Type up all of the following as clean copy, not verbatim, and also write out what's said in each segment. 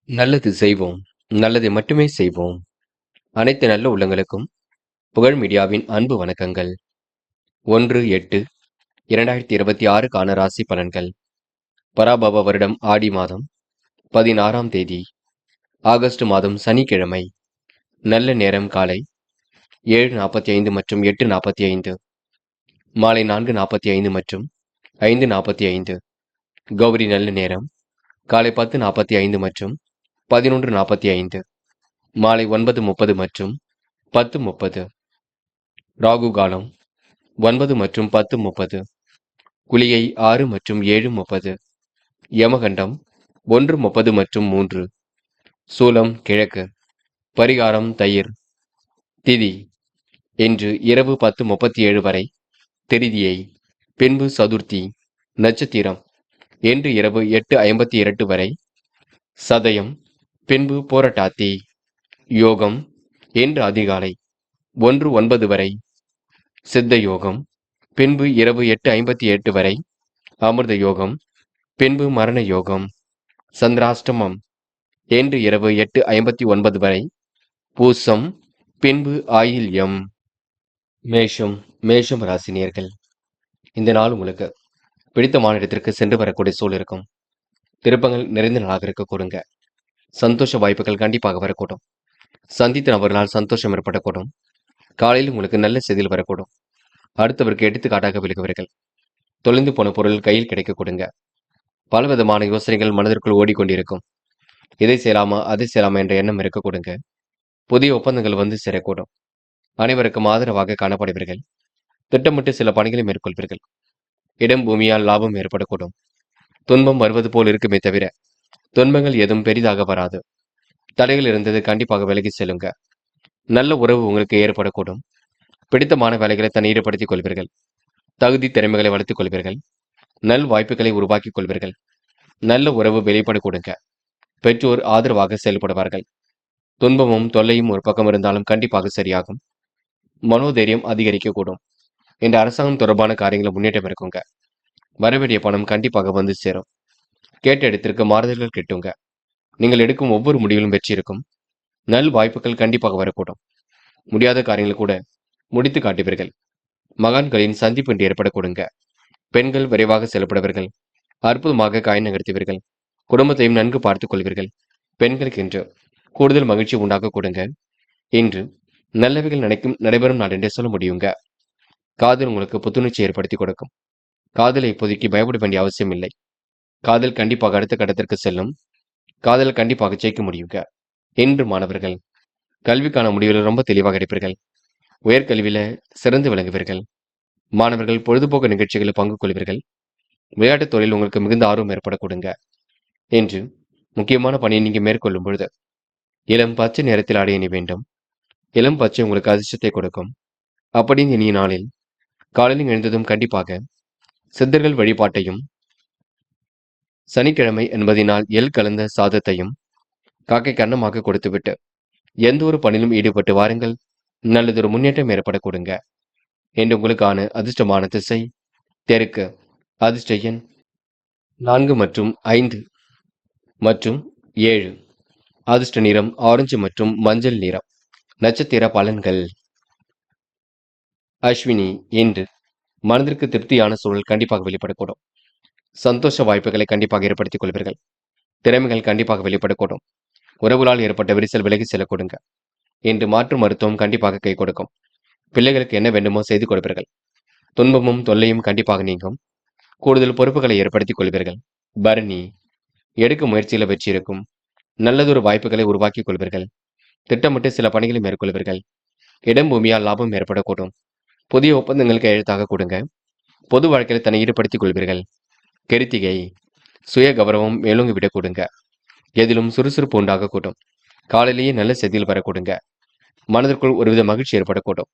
நல்லது செய்வோம். நல்லதை மட்டுமே செய்வோம். அனைத்து நல்ல உள்ளங்களுக்கும் புகழ் மீடியாவின் அன்பு வணக்கங்கள். 1/8/2026க்கான ராசி பலன்கள். பராபவ வருடம் ஆடி மாதம் 16ஆம் தேதி ஆகஸ்ட் மாதம் சனிக்கிழமை. நல்ல நேரம் காலை 7:45 மற்றும் 8:45, மாலை 4:45 மற்றும் 5:45. கௌரி நல்ல நேரம் காலை 10:45 மற்றும் 11:45, மாலை 9:30 மற்றும் 10:30. ராகு காலம் 9 மற்றும் 10:30, குளிகை 6 மற்றும் 7:30, யமகண்டம் 1:30 மற்றும் 3, சூலம் கிழக்கு, பரிகாரம் தயிர். திதி இன்று இரவு 10:37 வரை திருதியை, பின்பு சதுர்த்தி. நட்சத்திரம் இன்று இரவு 8:52 வரை சதயம், பின்பு போரட்டாத்தி. யோகம் இன்று அதிகாலை 1:09 வரை சித்த யோகம், பின்பு இரவு 8:58 வரை அமிர்த யோகம், பின்பு மரண யோகம். சந்திராஷ்டமம் இன்று இரவு 8:59 வரை பூசம், பின்பு ஆயில்யம். மேஷம் ராசினியர்கள். இந்த நாள் உங்களுக்கு பிடித்தமான இடத்திற்கு சென்று வரக்கூடிய சூழல் இருக்கும். திருப்பங்கள் நிறைந்த நாளாக இருக்க கொடுங்க. சந்தோஷ வாய்ப்புகள் கண்டிப்பாக வரக்கூடும். சந்தித்த நபர்களால் சந்தோஷம் ஏற்படக்கூடும். காலையில் உங்களுக்கு நல்ல செய்தியில் வரக்கூடும். அடுத்தவருக்கு எடுத்துக்காட்டாக விலகுவீர்கள். தொலைந்து போன பொருள் கையில் கிடைக்க கொடுங்க. பலவிதமான யோசனைகள் மனதிற்குள் ஓடிக்கொண்டிருக்கும். இதை செய்யலாமா அதை செய்யலாமா என்ற எண்ணம் இருக்க கொடுங்க. புதிய ஒப்பந்தங்கள் வந்து சேரக்கூடும். அனைவருக்கும் ஆதரவாக காணப்படுவீர்கள். திட்டமிட்டு சில பணிகளை மேற்கொள்வீர்கள். இடம் பூமியால் லாபம் ஏற்படக்கூடும். துன்பம் வருவது போல் இருக்குமே தவிர துன்பங்கள் எதுவும் பெரிதாக வராது. தடைகள் இருந்தது கண்டிப்பாக விலகி செல்லுங்க. நல்ல உறவு உங்களுக்கு ஏற்படக்கூடும். பிடித்தமான வேலைகளை தன்னை ஈடுபடுத்திக் கொள்வீர்கள். தகுதி திறமைகளை வளர்த்துக் கொள்வீர்கள். நல் வாய்ப்புகளை உருவாக்கிக் கொள்வீர்கள். நல்ல உறவு வெளிப்பட கொடுங்க. பெற்றோர் ஆதரவாக செயல்படுவார்கள். துன்பமும் தொல்லையும் ஒரு பக்கம் இருந்தாலும் கண்டிப்பாக சரியாகும். மனோதைரியம் அதிகரிக்கக்கூடும். இந்த அரசாங்கம் தொடர்பான காரியங்களை முன்னேற்றம் இருக்குங்க. வரவேண்டிய பணம் கண்டிப்பாக வந்து சேரும். கேட்ட இடத்திற்கு மாறுதல்கள் கிட்டுங்க. நீங்கள் எடுக்கும் ஒவ்வொரு முடிவிலும் வெற்றி இருக்கும். நல் வாய்ப்புகள் கண்டிப்பாக வரக்கூடும். முடியாத காரியங்கள் கூட முடித்து காட்டுவீர்கள். மகான்களின் சந்திப்பு என்று ஏற்பட கொடுங்க. பெண்கள் விரைவாக செயல்படுவீர்கள். அற்புதமாக காய் நகர்த்துவீர்கள். குடும்பத்தையும் நன்கு பார்த்துக் கொள்வீர்கள். பெண்களுக்கு இன்று கூடுதல் மகிழ்ச்சி உண்டாக்க கொடுங்க. இன்று நல்லவைகள் நடைபெறும் நாள் என்றே சொல்ல முடியுங்க. காதல் உங்களுக்கு புத்துணர்ச்சி ஏற்படுத்தி கொடுக்கும். காதலை இப்போதைக்கு பயப்பட வேண்டிய அவசியம் இல்லை. காதல் கண்டிப்பாக அடுத்த கட்டத்திற்கு செல்லும். காதல் கண்டிப்பாக ஜெயிக்க முடியுங்க. இன்று மாணவர்கள் கல்விக்கான முடிவுகள் ரொம்ப தெளிவாக எடுப்பீர்கள். உயர்கல்வியில சிறந்து விளங்குவீர்கள். மாணவர்கள் பொழுதுபோக்கு நிகழ்ச்சிகளில் பங்கு கொள்வீர்கள். விளையாட்டுத் துறையில் உங்களுக்கு மிகுந்த ஆர்வம் ஏற்பட கொடுங்க. இன்று முக்கியமான பணியை நீங்க மேற்கொள்ளும் பொழுது இளம் பச்சை நிறத்தில் ஆடை அணி வேண்டும். இளம் பச்சை உங்களுக்கு அதிர்ஷ்டத்தை கொடுக்கும். அப்படின்னு இனிய நாளில் காலையில் எழுந்ததும் கண்டிப்பாக சித்தர்கள் வழிபாட்டையும், சனிக்கிழமை என்பதினால் எள் கலந்த சாதத்தையும் காக்கை கன்னமாக கொடுத்துவிட்டு எந்த ஒரு பணியிலும் ஈடுபட்டு வாருங்கள். நல்லதொரு முன்னேற்றம் ஏற்பட கொடுங்க. என்று உங்களுக்கான அதிர்ஷ்டமான திசை தெற்கு. அதிர்ஷ்ட எண் 4 மற்றும் 5 மற்றும் 7. அதிர்ஷ்ட நிறம் ஆரஞ்சு மற்றும் மஞ்சள் நிறம். நட்சத்திர பலன்கள். அஸ்வினி இன்று மனதிற்கு திருப்தியான சூழல் கண்டிப்பாக வெளிப்படக்கூடும். சந்தோஷ வாய்ப்புகளை கண்டிப்பாக ஏற்படுத்திக் கொள்வீர்கள். திறமைகள் கண்டிப்பாக வெளிப்படக்கூடும். உறவுகளால் ஏற்பட்ட விரிசல் விலகி செல்ல கொடுங்க. இன்று மாற்று மருத்துவம் கண்டிப்பாக கை கொடுக்கும். பிள்ளைகளுக்கு என்ன வேண்டுமோ செய்து கொடுப்பீர்கள். துன்பமும் தொல்லையும் கண்டிப்பாக நீங்கும். கூடுதல் பொறுப்புகளை ஏற்படுத்திக் கொள்வீர்கள். பரணி எடுக்கும் முயற்சியில வெற்றி இருக்கும். நல்லதொரு வாய்ப்புகளை உருவாக்கிக் கொள்வீர்கள். திட்டமிட்டு சில பணிகளை மேற்கொள்வீர்கள். இடம் பூமியால் லாபம் ஏற்படக்கூடும். புதிய ஒப்பந்தங்கள் கையெழுத்தாக கொடுங்க. பொது வாழ்க்கையில் தன்னை ஈடுபடுத்திக் கொள்வீர்கள். கிருத்திகை சுய கௌரவம் மேலோங்கி விட கொடுங்க. எதிலும் சுறுசுறுப்பு உண்டாகக்கூடும். காலையிலேயே நல்ல செய்தியில் வர கொடுங்க. மனதிற்குள் ஒருவித மகிழ்ச்சி ஏற்படக்கூடும்.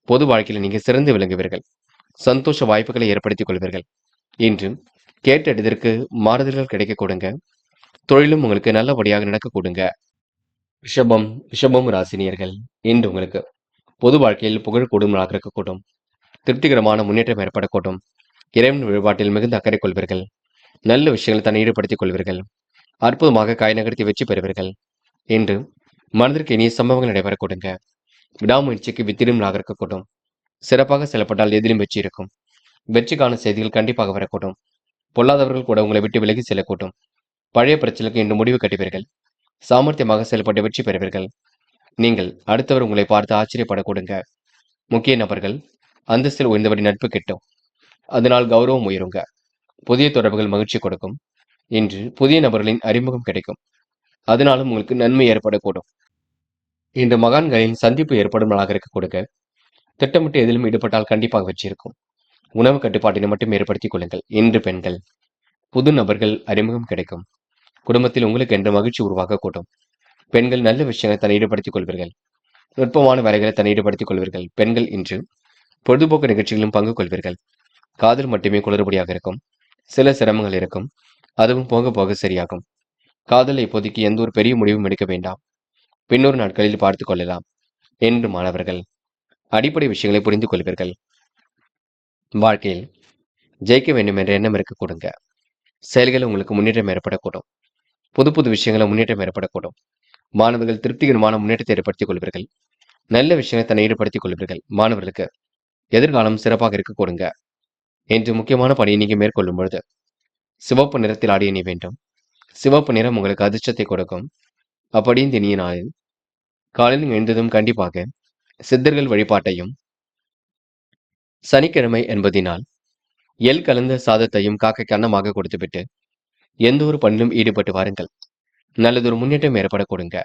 பொது வாழ்க்கையில் நீங்க சிறந்து விளங்குவீர்கள். சந்தோஷ வாய்ப்புகளை ஏற்படுத்திக் கொள்வீர்கள். இன்று கேட்ட இடத்திற்கு மாறுதல்கள் கிடைக்க கொடுங்க. தொழிலும் உங்களுக்கு நல்லபடியாக நடக்க கொடுங்க. ரிஷபம் ராசினியர்கள். இன்று உங்களுக்கு பொது வாழ்க்கையில் புகழ் கூடுதலாக இருக்கக்கூடும். திருப்திகரமான முன்னேற்றம் ஏற்படக்கூடும். இறைவன் வழிபாட்டில் மிகுந்த அக்கறை கொள்வீர்கள். நல்ல விஷயங்களை தன்னை ஈடுபடுத்திக் கொள்வீர்கள். அற்புதமாக காய் நகர்த்தி வெற்றி பெறுவீர்கள். இன்று மனதிற்கு இனிய சம்பவங்கள் நடைபெற கொடுங்க. விடாமுயற்சிக்கு வித்திடும் இருக்கக்கூடும். சிறப்பாக செயல்பட்டால் எதிலும் வெற்றி இருக்கும். வெற்றிக்கான செய்திகள் கண்டிப்பாக வரக்கூடும். பொல்லாதவர்கள் கூட உங்களை விட்டு விலகி செல்லக்கூடும். பழைய பிரச்சனைக்கு இன்று முடிவு கட்டுவீர்கள். சாமர்த்தியமாக செயல்பட்டு வெற்றி பெறுவீர்கள். நீங்கள் அடுத்தவர் உங்களை பார்த்து ஆச்சரியப்பட கொடுங்க. முக்கிய நபர்கள் அந்தஸ்தில் உயர்ந்தவரின் நட்பு கிட்டும். அதனால் கௌரவம் உயருங்க. புதிய தொடர்புகள் மகிழ்ச்சி கொடுக்கும். இன்று புதிய நபர்களின் அறிமுகம் கிடைக்கும். அதனாலும் உங்களுக்கு நன்மை ஏற்படக்கூடும். இன்று மகான்களின் சந்திப்பு ஏற்படும் நாளாக இருக்க கொடுங்க. திட்டமிட்டு எதிலும் ஈடுபட்டால் கண்டிப்பாக வெற்றி இருக்கும். உணவு கட்டுப்பாட்டினை மட்டும் ஏற்படுத்திக் கொள்ளுங்கள். இன்று பெண்கள் புது நபர்கள் அறிமுகம் கிடைக்கும். குடும்பத்தில் உங்களுக்கு என்று மகிழ்ச்சி உருவாகக்கூடும். பெண்கள் நல்ல விஷயங்களை தன்னை ஈடுபடுத்திக் கொள்வீர்கள். நுட்பமான வேலைகளை தன்னை ஈடுபடுத்திக் கொள்வீர்கள். பெண்கள் இன்று பொழுதுபோக்கு நிகழ்ச்சிகளிலும் பங்கு கொள்வீர்கள். காதல் மட்டுமே குளறுபடியாக இருக்கும். சில சிரமங்கள் இருக்கும். அதுவும் போக போக சரியாகும். காதலை இப்போதைக்கு எந்த ஒரு பெரிய முடிவும் எடுக்க வேண்டாம். பின்னொரு நாட்களில் பார்த்துக் கொள்ளலாம் என்று மாணவர்கள் அடிப்படை விஷயங்களை புரிந்து கொள்வீர்கள். வாழ்க்கையில் ஜெயிக்க வேண்டும் என்ற எண்ணம் இருக்க கொடுங்க. செயல்கள் உங்களுக்கு முன்னேற்றம் ஏற்படக்கூடும். புது புது விஷயங்களை முன்னேற்றம் ஏற்படக்கூடும். மாணவர்கள் திருப்திகரமான முன்னேற்றத்தை ஏற்படுத்திக் கொள்வீர்கள். நல்ல விஷயங்களை தன்னை ஈடுபடுத்திக் கொள்வீர்கள். மாணவர்களுக்கு எதிர்காலம் சிறப்பாக இருக்க கொடுங்க. என்று முக்கியமான பணியை நீங்க மேற்கொள்ளும் பொழுது சிவப்பு நிறத்தில் ஆடிய நீ வேண்டும். சிவப்பு நிறம் உங்களுக்கு அதிர்ஷ்டத்தை கொடுக்கும். அப்படி இந்த இனிய நாளில் காலையில் எழுந்ததும் கண்டிப்பாக சித்தர்கள் வழிபாட்டையும், சனிக்கிழமை என்பதினால் எள் கலந்த சாதத்தையும் காக்கைக்கு அன்னமாக கொடுத்துவிட்டு எந்த ஒரு பணியிலும் ஈடுபட்டு வாருங்கள். நல்லதொரு முன்னேற்றம் ஏற்பட கொடுங்க.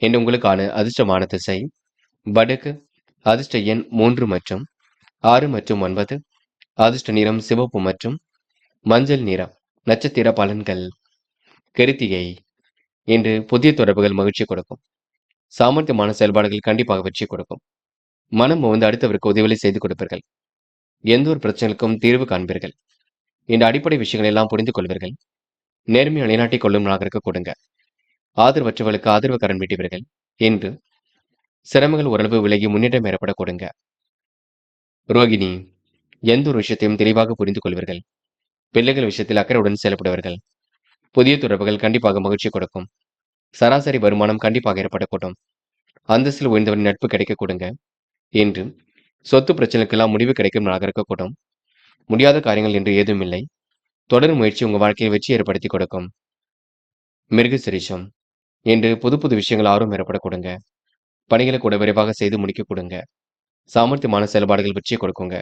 என்று உங்களுக்கான அதிர்ஷ்டமான திசை வடக்கு. அதிர்ஷ்ட எண் 3 மற்றும் 6 மற்றும் 9. அதிர்ஷ்ட நிறம் சிவப்பு மற்றும் மஞ்சள் நிறம். நட்சத்திர பலன்கள். கிருத்திகை. இன்று புதிய தொடர்புகள் மகிழ்ச்சி கொடுக்கும். சாமர்த்தியமான செயல்பாடுகள் கண்டிப்பாக வெற்றி கொடுக்கும். மனம் வந்து அடுத்தவருக்கு உதவிகளை செய்து கொடுப்பீர்கள். எந்த ஒரு பிரச்சனைக்கும் தீர்வு காண்பீர்கள். இந்த அடிப்படை விஷயங்கள் எல்லாம் புரிந்து கொள்வீர்கள். நேர்மையை நிலைநாட்டிக் கொள்ளும் நாளாக இருக்க கொடுங்க. ஆதரவற்றவர்களுக்கு ஆதரவு கரம் நீட்டுவீர்கள். இன்று சிரமங்கள் ஓரளவு விலகி முன்னேற்றம் ஏற்பட கொடுங்க. ரோகிணி. எந்த ஒரு விஷயத்தையும் தெளிவாக புரிந்து கொள்வீர்கள். பிள்ளைகள் விஷயத்தில் அக்கறையுடன் செயல்படுவார்கள். புதிய தொடர்புகள் கண்டிப்பாக மகிழ்ச்சி கொடுக்கும். சராசரி வருமானம் கண்டிப்பாக ஏற்படக்கூடும். அந்தஸ்தில் உயர்ந்தவரின் நட்பு கிடைக்க கொடுங்க. இன்று சொத்து பிரச்சனைக்கெல்லாம் முடிவு கிடைக்கும் நாளாக இருக்கக்கூடும். முடியாத காரியங்கள் என்று ஏதும் இல்லை. தொடர் முயற்சி உங்க வாழ்க்கையில் வெற்றி ஏற்படுத்தி கொடுக்கும். மிருகசிரீஷம். இன்று புது புது விஷயங்கள் ஆர்வம் ஏற்பட கொடுங்க. பணிகளை கூட விரைவாக செய்து முடிக்க கொடுங்க. சாமர்த்தியமான செயல்பாடுகள் வெற்றி கொடுக்குங்க.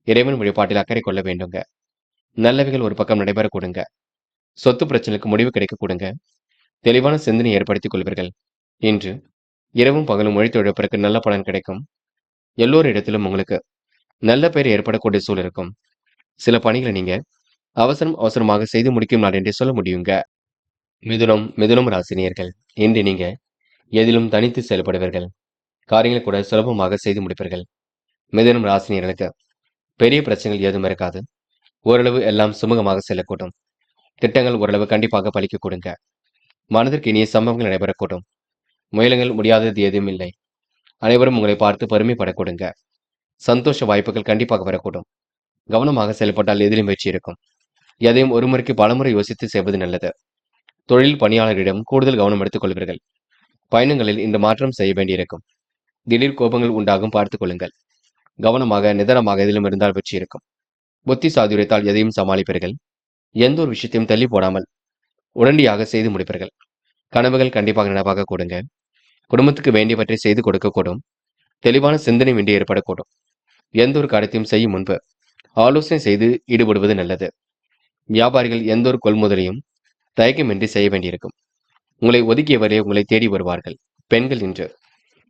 இறைவன் வழிபாட்டில் அக்கறை கொள்ள வேண்டுங்க. நல்லவைகள் ஒரு பக்கம் நடைபெற கொடுங்க. சொத்து பிரச்சனைக்கு முடிவு கிடைக்க கொடுங்க. தெளிவான சிந்தனை ஏற்படுத்திக் கொள்வீர்கள். இன்று இரவும் பகலும் உழைத்து உழைப்பிற்கு நல்ல பலன் கிடைக்கும். எல்லோரு இடத்திலும் உங்களுக்கு நல்ல பெயர் ஏற்படக்கூடிய சூழல் இருக்கும். சில பணிகளை நீங்க அவசரமாக செய்து முடிக்கும் நாள் என்றே சொல்ல முடியுங்க. மிதுனம் ராசினியர்கள். இன்று நீங்க எதிலும் தனித்து செயல்படுவீர்கள். காரியங்களை கூட சுலபமாக செய்து முடிப்பீர்கள். மிதுனம் ராசினியர்களுக்கு பெரிய பிரச்சனைகள் ஏதும் இருக்காது. ஓரளவு எல்லாம் சுமூகமாக செல்லக்கூடும். திட்டங்கள் ஓரளவு கண்டிப்பாக பலிக்க கொடுங்க. மனதிற்கு இனிய சம்பவங்கள் நடைபெறக்கூடும். முயலுங்கள் முடியாதது ஏதும் இல்லை. அனைவரும் உங்களை பார்த்து பெருமைப்பட கொடுங்க. சந்தோஷ வாய்ப்புகள் கண்டிப்பாக வரக்கூடும். கவனமாக செயல்பட்டால் எதிலும் வெற்றி இருக்கும். எதையும் ஒரு முறைக்கு பலமுறை யோசித்து செய்வது நல்லது. தொழில் பணியாளரிடம் கூடுதல் கவனம் எடுத்துக் கொள்வீர்கள். பயணங்களில் இந்த மாற்றம் செய்ய வேண்டியிருக்கும். திடீர் கோபங்கள் உண்டாகும் பார்த்துக் கொள்ளுங்கள். கவனமாக நிதானமாக எதிலும் இருந்தால் வெற்றி இருக்கும். புத்தி சாதுரியத்தால் எதையும் சமாளிப்பீர்கள். எந்த ஒரு விஷயத்தையும் தள்ளி போடாமல் உடனடியாக செய்து முடிப்பீர்கள். கனவுகள் கண்டிப்பாக நனவாக கொடுங்க. குடும்பத்துக்கு வேண்டியவற்றை செய்து கொடுக்கக்கூடும். தெளிவான சிந்தனை வேண்டி ஏற்படக்கூடும். எந்த ஒரு காரியத்தையும் செய்யும் முன்பு ஆலோசனை செய்து ஈடுபடுவது நல்லது. வியாபாரிகள் எந்த ஒரு கொள்முதலையும் தயக்கமின்றி செய்ய வேண்டியிருக்கும். உங்களை ஒதுக்கியவரே உங்களை தேடி வருவார்கள். பெண்கள் இன்று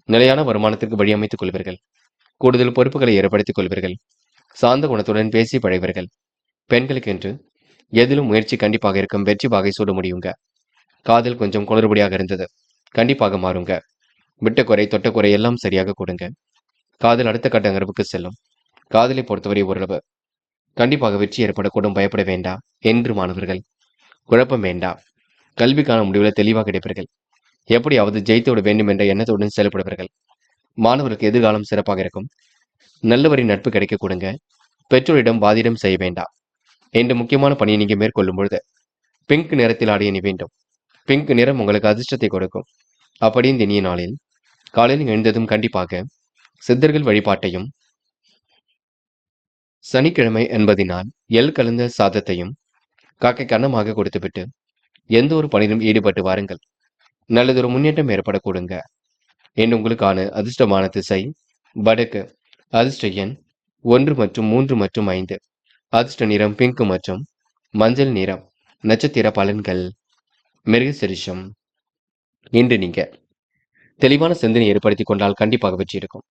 நிலையான வருமானத்திற்கு வழியமைத்துக் கொள்வீர்கள். கூடுதல் பொறுப்புகளை ஏற்படுத்திக் கொள்வீர்கள். சாந்த குணத்துடன் பேசி பழகுவீர்கள். பெண்களுக்கு என்று எதிலும் முயற்சி கண்டிப்பாக இருக்கும். வெற்றி வாகை சூட முடியுங்க. காதல் கொஞ்சம் குளறுபடியாக இருந்தது. கண்டிப்பாக மாறுங்க. விட்ட குறை தொட்ட குறை எல்லாம் சரியாக கொடுங்க. காதல் அடுத்த கட்ட நகர்வுக்கு செல்லும். காதலை பொறுத்தவரை ஓரளவு கண்டிப்பாக வெற்றி ஏற்படக்கூடும். பயப்பட வேண்டாம் என்று மாணவர்கள் குழப்பம் வேண்டாம். கல்விக்கான முடிவுகளை தெளிவாக கிடைப்பீர்கள். எப்படியாவது ஜெயித்துவிட வேண்டும் என்ற எண்ணத்துடன் செயல்படுவீர்கள். மாணவர்களுக்கு எதிர்காலம் சிறப்பாக இருக்கும். நல்லவரின் நட்பு கிடைக்க கொடுங்க. பெற்றோரிடம் வாதிடம் செய்ய வேண்டாம். என்று முக்கியமான பணியை நீங்க மேற்கொள்ளும் பொழுது பிங்க் நிறத்தில் ஆடை அணி வேண்டும். பிங்க் நிறம் உங்களுக்கு அதிர்ஷ்டத்தை கொடுக்கும். அப்படி இந்த இனிய நாளில் காலையில் எழுந்ததும் கண்டிப்பாக சித்தர்கள் வழிபாட்டையும், சனிக்கிழமை என்பதினால் எள் கலந்த சாதத்தையும் காக்கைக்கு அன்னமாக கொடுத்துவிட்டு எந்த ஒரு பணியிலும் ஈடுபட்டு வாருங்கள். நல்லதொரு முன்னேற்றம் ஏற்படக்கூடுங்க. என் உங்களுக்கான அதிர்ஷ்டமான திசை வடக்கு. அதிர்ஷ்ட எண் 1 மற்றும் 3 மற்றும் 5. அதிர்ஷ்ட நிறம் பிங்க் மற்றும் மஞ்சள் நிறம். நட்சத்திர பலன்கள். மிருகசீரிஷம். இன்று நீங்க தெளிவான சிந்தனை ஏற்படுத்திக் கொண்டால் கண்டிப்பாக வெற்றி இருக்கும்.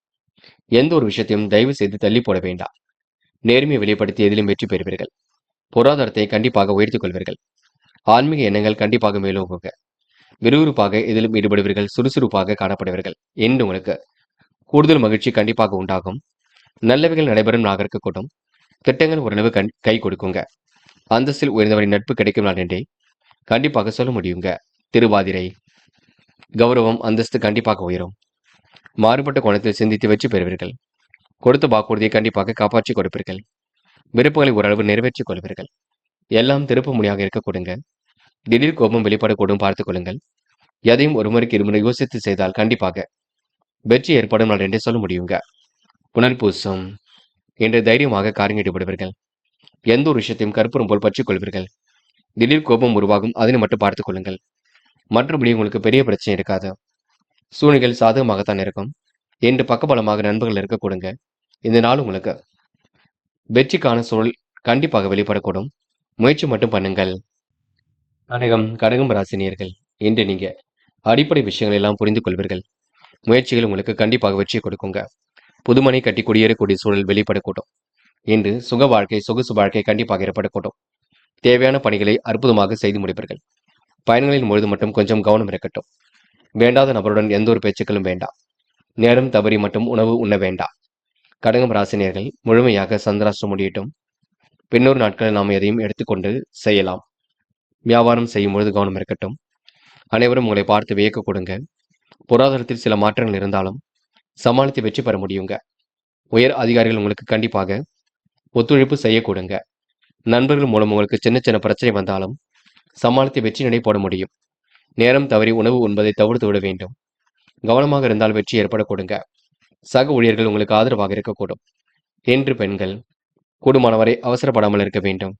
எந்த ஒரு விஷயத்தையும் தயவு செய்து தள்ளி போட வேண்டாம். நேர்மையை வெளிப்படுத்தி எதிலும் வெற்றி பெறுவீர்கள். பொருளாதாரத்தை கண்டிப்பாக உயர்த்திக் கொள்வீர்கள். ஆன்மீக எண்ணங்கள் கண்டிப்பாக மேலோங்குங்க. விறுவிறுப்பாக எதிலும் ஈடுபடுவீர்கள். சுறுசுறுப்பாக காணப்படுவீர்கள். என்று உங்களுக்கு கூடுதல் மகிழ்ச்சி கண்டிப்பாக உண்டாகும். நல்லவைகள் நடைபெறும் நாளாக இருக்கக்கூடும். திட்டங்கள் ஓரளவு கை கொடுக்குங்க. அந்தஸ்தில் உயர்ந்தவரின் நட்பு கிடைக்கும் நாள் என்றே கண்டிப்பாக சொல்ல முடியுங்க. திருவாதிரை. கௌரவம் அந்தஸ்து கண்டிப்பாக உயரும். மாறுபட்ட கோணத்தில் சிந்தித்து வெற்றி பெறுவீர்கள். கொடுத்த வாக்குறுதியை கண்டிப்பாக காப்பாற்றி கொடுப்பீர்கள். விருப்பங்களை ஓரளவு நிறைவேற்றிக் கொள்வீர்கள். எல்லாம் திருப்பு முனையாக இருக்க கொடுங்க. திடீர் கோபம் வெளிப்படக்கூடும், பார்த்துக் கொள்ளுங்கள். எதையும் ஒரு முறைக்கு இருமுறை யோசித்து செய்தால் கண்டிப்பாக வெற்றி ஏற்படும் நாள் என்றே சொல்ல முடியுங்க. புனர்பூசம். என்று தைரியமாக காரியம் ஈடுபடுவீர்கள். எந்த ஒரு விஷயத்தையும் கற்பூரம் போல் பற்றிக் கொள்வீர்கள். திடீர் கோபம் உருவாகும், அதனை மட்டும் பார்த்துக் கொள்ளுங்கள். மற்றபடி உங்களுக்கு பெரிய பிரச்சனை இருக்காது. சூழ்நிலைகள் சாதகமாகத்தான் இருக்கும். என்று பக்கபலமாக நண்பர்கள் இருக்க கொடுங்க. இந்த நாள் உங்களுக்கு வெற்றிக்கான சூழல் கண்டிப்பாக வெளிப்படக்கூடும். முயற்சி மட்டும் பண்ணுங்கள். கடகம் ராசினியர்கள். இன்று நீங்க அடிப்படை விஷயங்கள் எல்லாம் புரிந்து கொள்வீர்கள். முயற்சிகள் உங்களுக்கு கண்டிப்பாக வெற்றியை கொடுக்குங்க. புதுமனை கட்டி குடியேறக்கூடிய சூழல் வெளிப்படக்கூடும். இன்று சுக வாழ்க்கை, சொகுசு வாழ்க்கை கண்டிப்பாக ஏற்படக்கூடும். தேவையான பணிகளை அற்புதமாக செய்து முடிப்பீர்கள். பயணங்களின் பொழுது மட்டும் கொஞ்சம் கவனம் இருக்கட்டும். வேண்டாத நபருடன் எந்த ஒரு பேச்சுக்களும் வேண்டாம். நேரம் தவறி மட்டும் உணவு உண்ண வேண்டாம். கடகம் ராசினியர்கள் முழுமையாக சந்திராஷ்டிரம் முடியட்டும். பின்னொரு நாட்களில் நாம் எதையும் எடுத்துக்கொண்டு செய்யலாம். வியாபாரம் செய்யும் பொழுது கவனம் இருக்கட்டும். அனைவரும் உங்களை பார்த்து வியக்க கொடுங்க. பொருளாதாரத்தில் சில மாற்றங்கள் இருந்தாலும் சமாளித்து வெற்றி பெற முடியுங்க. உயர் அதிகாரிகள் உங்களுக்கு கண்டிப்பாக ஒத்துழைப்பு செய்ய கொடுங்க. நண்பர்கள் மூலம் உங்களுக்கு சின்ன சின்ன பிரச்சனை வந்தாலும் சமாளித்து வெற்றி நடை போட முடியும். நேரம் தவறி உணவு உண்பதை தவிர்த்து விட வேண்டும். கவனமாக இருந்தால் வெற்றி ஏற்பட கொடுங்க. சக ஊழியர்கள் உங்களுக்கு ஆதரவாக இருக்கக்கூடும். என்று பெண்கள் கூடுமானவரை அவசரப்படாமல் இருக்க வேண்டும்.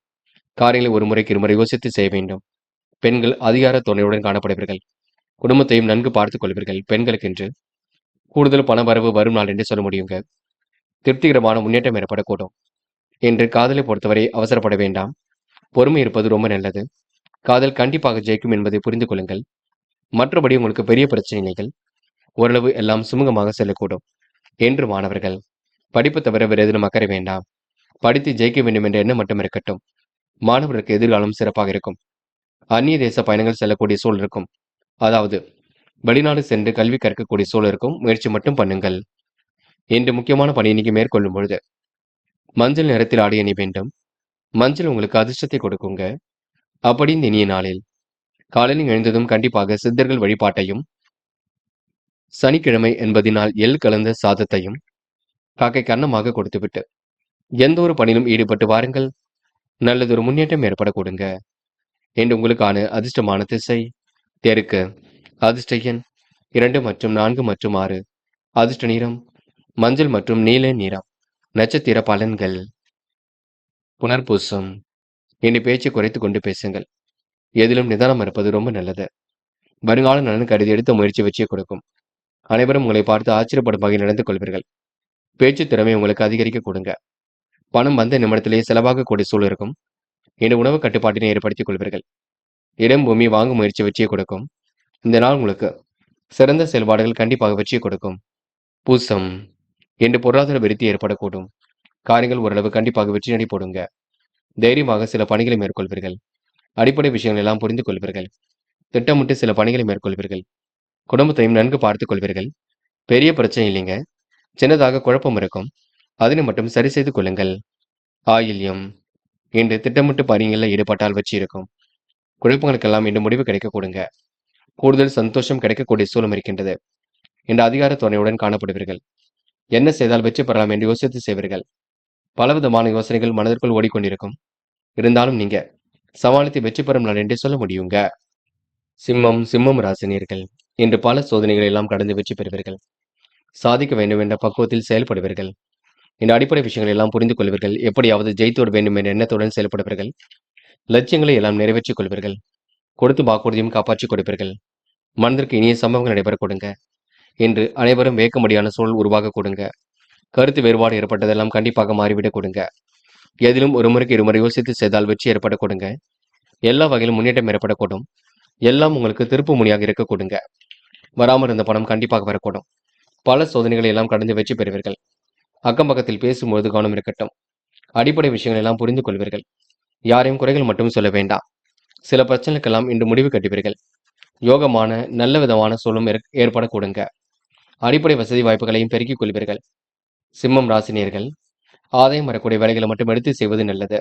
காரியங்களை ஒரு முறைக்கு இருமுறை யோசித்து செய்ய வேண்டும். பெண்கள் அதிகார துணையுடன் காணப்படுவீர்கள். குடும்பத்தையும் நன்கு பார்த்துக் கொள்வீர்கள். பெண்களுக்கென்று கூடுதல் பண வரவு வரும் நாள் என்று சொல்ல முடியுங்க. திருப்திகரமான முன்னேற்றம் ஏற்படக்கூடும். என்று காதலை பொறுத்தவரை அவசரப்பட வேண்டாம். பொறுமை இருப்பது ரொம்ப நல்லது. காதல் கண்டிப்பாக ஜெயிக்கும் என்பதை புரிந்து கொள்ளுங்கள். மற்றபடி உங்களுக்கு பெரிய பிரச்சனைகள் ஓரளவு எல்லாம் சுமூகமாக செல்லக்கூடும். என்று மாணவர்கள் படிப்பு தவிர வேறு எதிலும் அக்கறை வேண்டாம். படித்து ஜெயிக்க வேண்டும் என்ற எண்ணம் மட்டும் இருக்கட்டும். மாணவர்களுக்கு எதிர்காலம் சிறப்பாக இருக்கும். அந்நிய தேச பயணங்கள் செல்லக்கூடிய சூழல் இருக்கும். அதாவது வெளிநாடு சென்று கல்வி கற்கக்கூடிய சூழல் இருக்கும். முயற்சி மட்டும் பண்ணுங்கள். என்று முக்கியமான பணி இன்னைக்கு மேற்கொள்ளும் பொழுது மஞ்சள் நிறத்தில் ஆடை அணி வேண்டும். மஞ்சள் உங்களுக்கு அதிர்ஷ்டத்தை கொடுக்குங்க. அப்படி இந்த இனிய நாளில் காலையில் எழுந்ததும் கண்டிப்பாக சித்தர்கள் வழிபாட்டையும், சனிக்கிழமை என்பதினால் எள் கலந்த சாதத்தையும் காக்கைக்கு அன்னமாக கொடுத்துவிட்டு எந்த ஒரு பணியிலும் ஈடுபட்டு வாருங்கள். நல்லதொரு முன்னேற்றம் ஏற்பட கொடுங்க. என்று உங்களுக்கான அதிர்ஷ்டமான திசை தெற்கு. அதிர்ஷ்ட எண் 2 மற்றும் 4 மற்றும் 6. அதிர்ஷ்ட நிறம் மஞ்சள் மற்றும் நீல நிறம். நட்சத்திர பலன்கள். புனர்பூசம். இனி பேச்சை குறைத்து கொண்டு பேசுங்கள். எதிலும் நிதானம் இருப்பது ரொம்ப நல்லது. வருங்கால நலன் கருதி எடுத்த முயற்சி வெற்றியை கொடுக்கும். அனைவரும் உங்களை பார்த்து ஆச்சரியப்படும் வகையில் நடந்து கொள்வீர்கள். பேச்சு திறமை உங்களுக்கு அதிகரிக்க கொடுங்க. பணம் வந்த நிமிடத்திலேயே செலவாகக்கூடிய சூழல் இருக்கும். இன்று உணவு கட்டுப்பாட்டினை ஏற்படுத்திக் கொள்வீர்கள். இடம் பூமி வாங்கும் முயற்சி வெற்றியை கொடுக்கும். இந்த நாள் உங்களுக்கு சிறந்த செயல்பாடுகள் கண்டிப்பாக வெற்றியை கொடுக்கும். பூசம். என்று பொருளாதார விருத்தி ஏற்படக்கூடும். காரியங்கள் ஓரளவு கண்டிப்பாக வெற்றி நடை போடுங்க. தைரியமாக சில பணிகளை மேற்கொள்வீர்கள். அடிப்படை விஷயங்கள் எல்லாம் புரிந்து கொள்வீர்கள். திட்டமிட்டு சில பணிகளை மேற்கொள்வீர்கள். குடும்பத்தையும் நன்கு பார்த்துக் கொள்வீர்கள். பெரிய பிரச்சனை இல்லைங்க. சின்னதாக குழப்பம் இருக்கும். அதனை மட்டும் சரி செய்து கொள்ளுங்கள். ஆயில்யம். இன்று திட்டமிட்டு பணிகளில் ஈடுபட்டால் வெற்றி இருக்கும். குழப்பங்களுக்கெல்லாம் இன்று முடிவு கிடைக்க கொடுங்க. கூடுதல் சந்தோஷம் கிடைக்கக்கூடிய சூழல் இருக்கின்றது. இன்று அதிகார துணையுடன் காணப்படுவீர்கள். என்ன செய்தால் வெற்றி பெறலாம் என்று யோசித்து செய்வீர்கள். பலவிதமான யோசனைகள் மனதிற்குள் ஓடிக்கொண்டிருக்கும். இருந்தாலும் நீங்க சமாளித்து வெற்றி பெறும் நாள் என்றே சொல்ல முடியுங்க. சிம்மம் ராசினியர்கள். இன்று பல சோதனைகள் எல்லாம் கடந்து வெற்றி பெறுவீர்கள். சாதிக்க வேண்டும் என்ற பக்குவத்தில் செயல்படுவீர்கள். இந்த அடிப்படை விஷயங்கள் எல்லாம் புரிந்து கொள்வீர்கள். எப்படியாவது ஜெயித்து விட வேண்டும் என்ற எண்ணத்துடன் செயல்படுவீர்கள். லட்சியங்களை எல்லாம் நிறைவேற்றிக் கொள்வீர்கள். கொடுத்து வாக்குறுதியும் காப்பாற்றிக் கொடுப்பீர்கள். மனதிற்கு இனிய சம்பவங்கள் நடைபெற கொடுங்க. இன்று அனைவரும் வேக்கும்படியான சூழல் உருவாக கொடுங்க. கருத்து வேறுபாடு ஏற்பட்டதெல்லாம் கண்டிப்பாக மாறிவிட கொடுங்க. எதிலும் ஒரு முறைக்கு இருமுறை யோசித்து செய்தால் வெற்றி ஏற்பட கொடுங்க. எல்லா வகையிலும் முன்னேற்றம் ஏற்படக்கூடும். எல்லாம் உங்களுக்கு திருப்பு முனையாக இருக்க கொடுங்க. வராமல் இருந்த பணம் கண்டிப்பாக வரக்கூடும். பல சோதனைகளை எல்லாம் கடந்து வெற்றி பெறுவீர்கள். அக்கம் பக்கத்தில் பேசும்போது கவனம் இருக்கட்டும். அடிப்படை விஷயங்கள் எல்லாம் புரிந்து கொள்வீர்கள். யாரையும் குறைகள் மட்டும் சொல்ல வேண்டாம். சில பிரச்சனைக்கெல்லாம் இன்று முடிவு கட்டுவீர்கள். யோகமான நல்ல விதமான சூழலும் ஏற்பட கொடுங்க. அடிப்படை வசதி வாய்ப்புகளையும் பெருக்கிக் கொள்வீர்கள். சிம்மம் ராசினியர்கள் ஆதாயம் வரக்கூடிய வேலைகளை மட்டும் எடுத்து செய்வது நல்லது.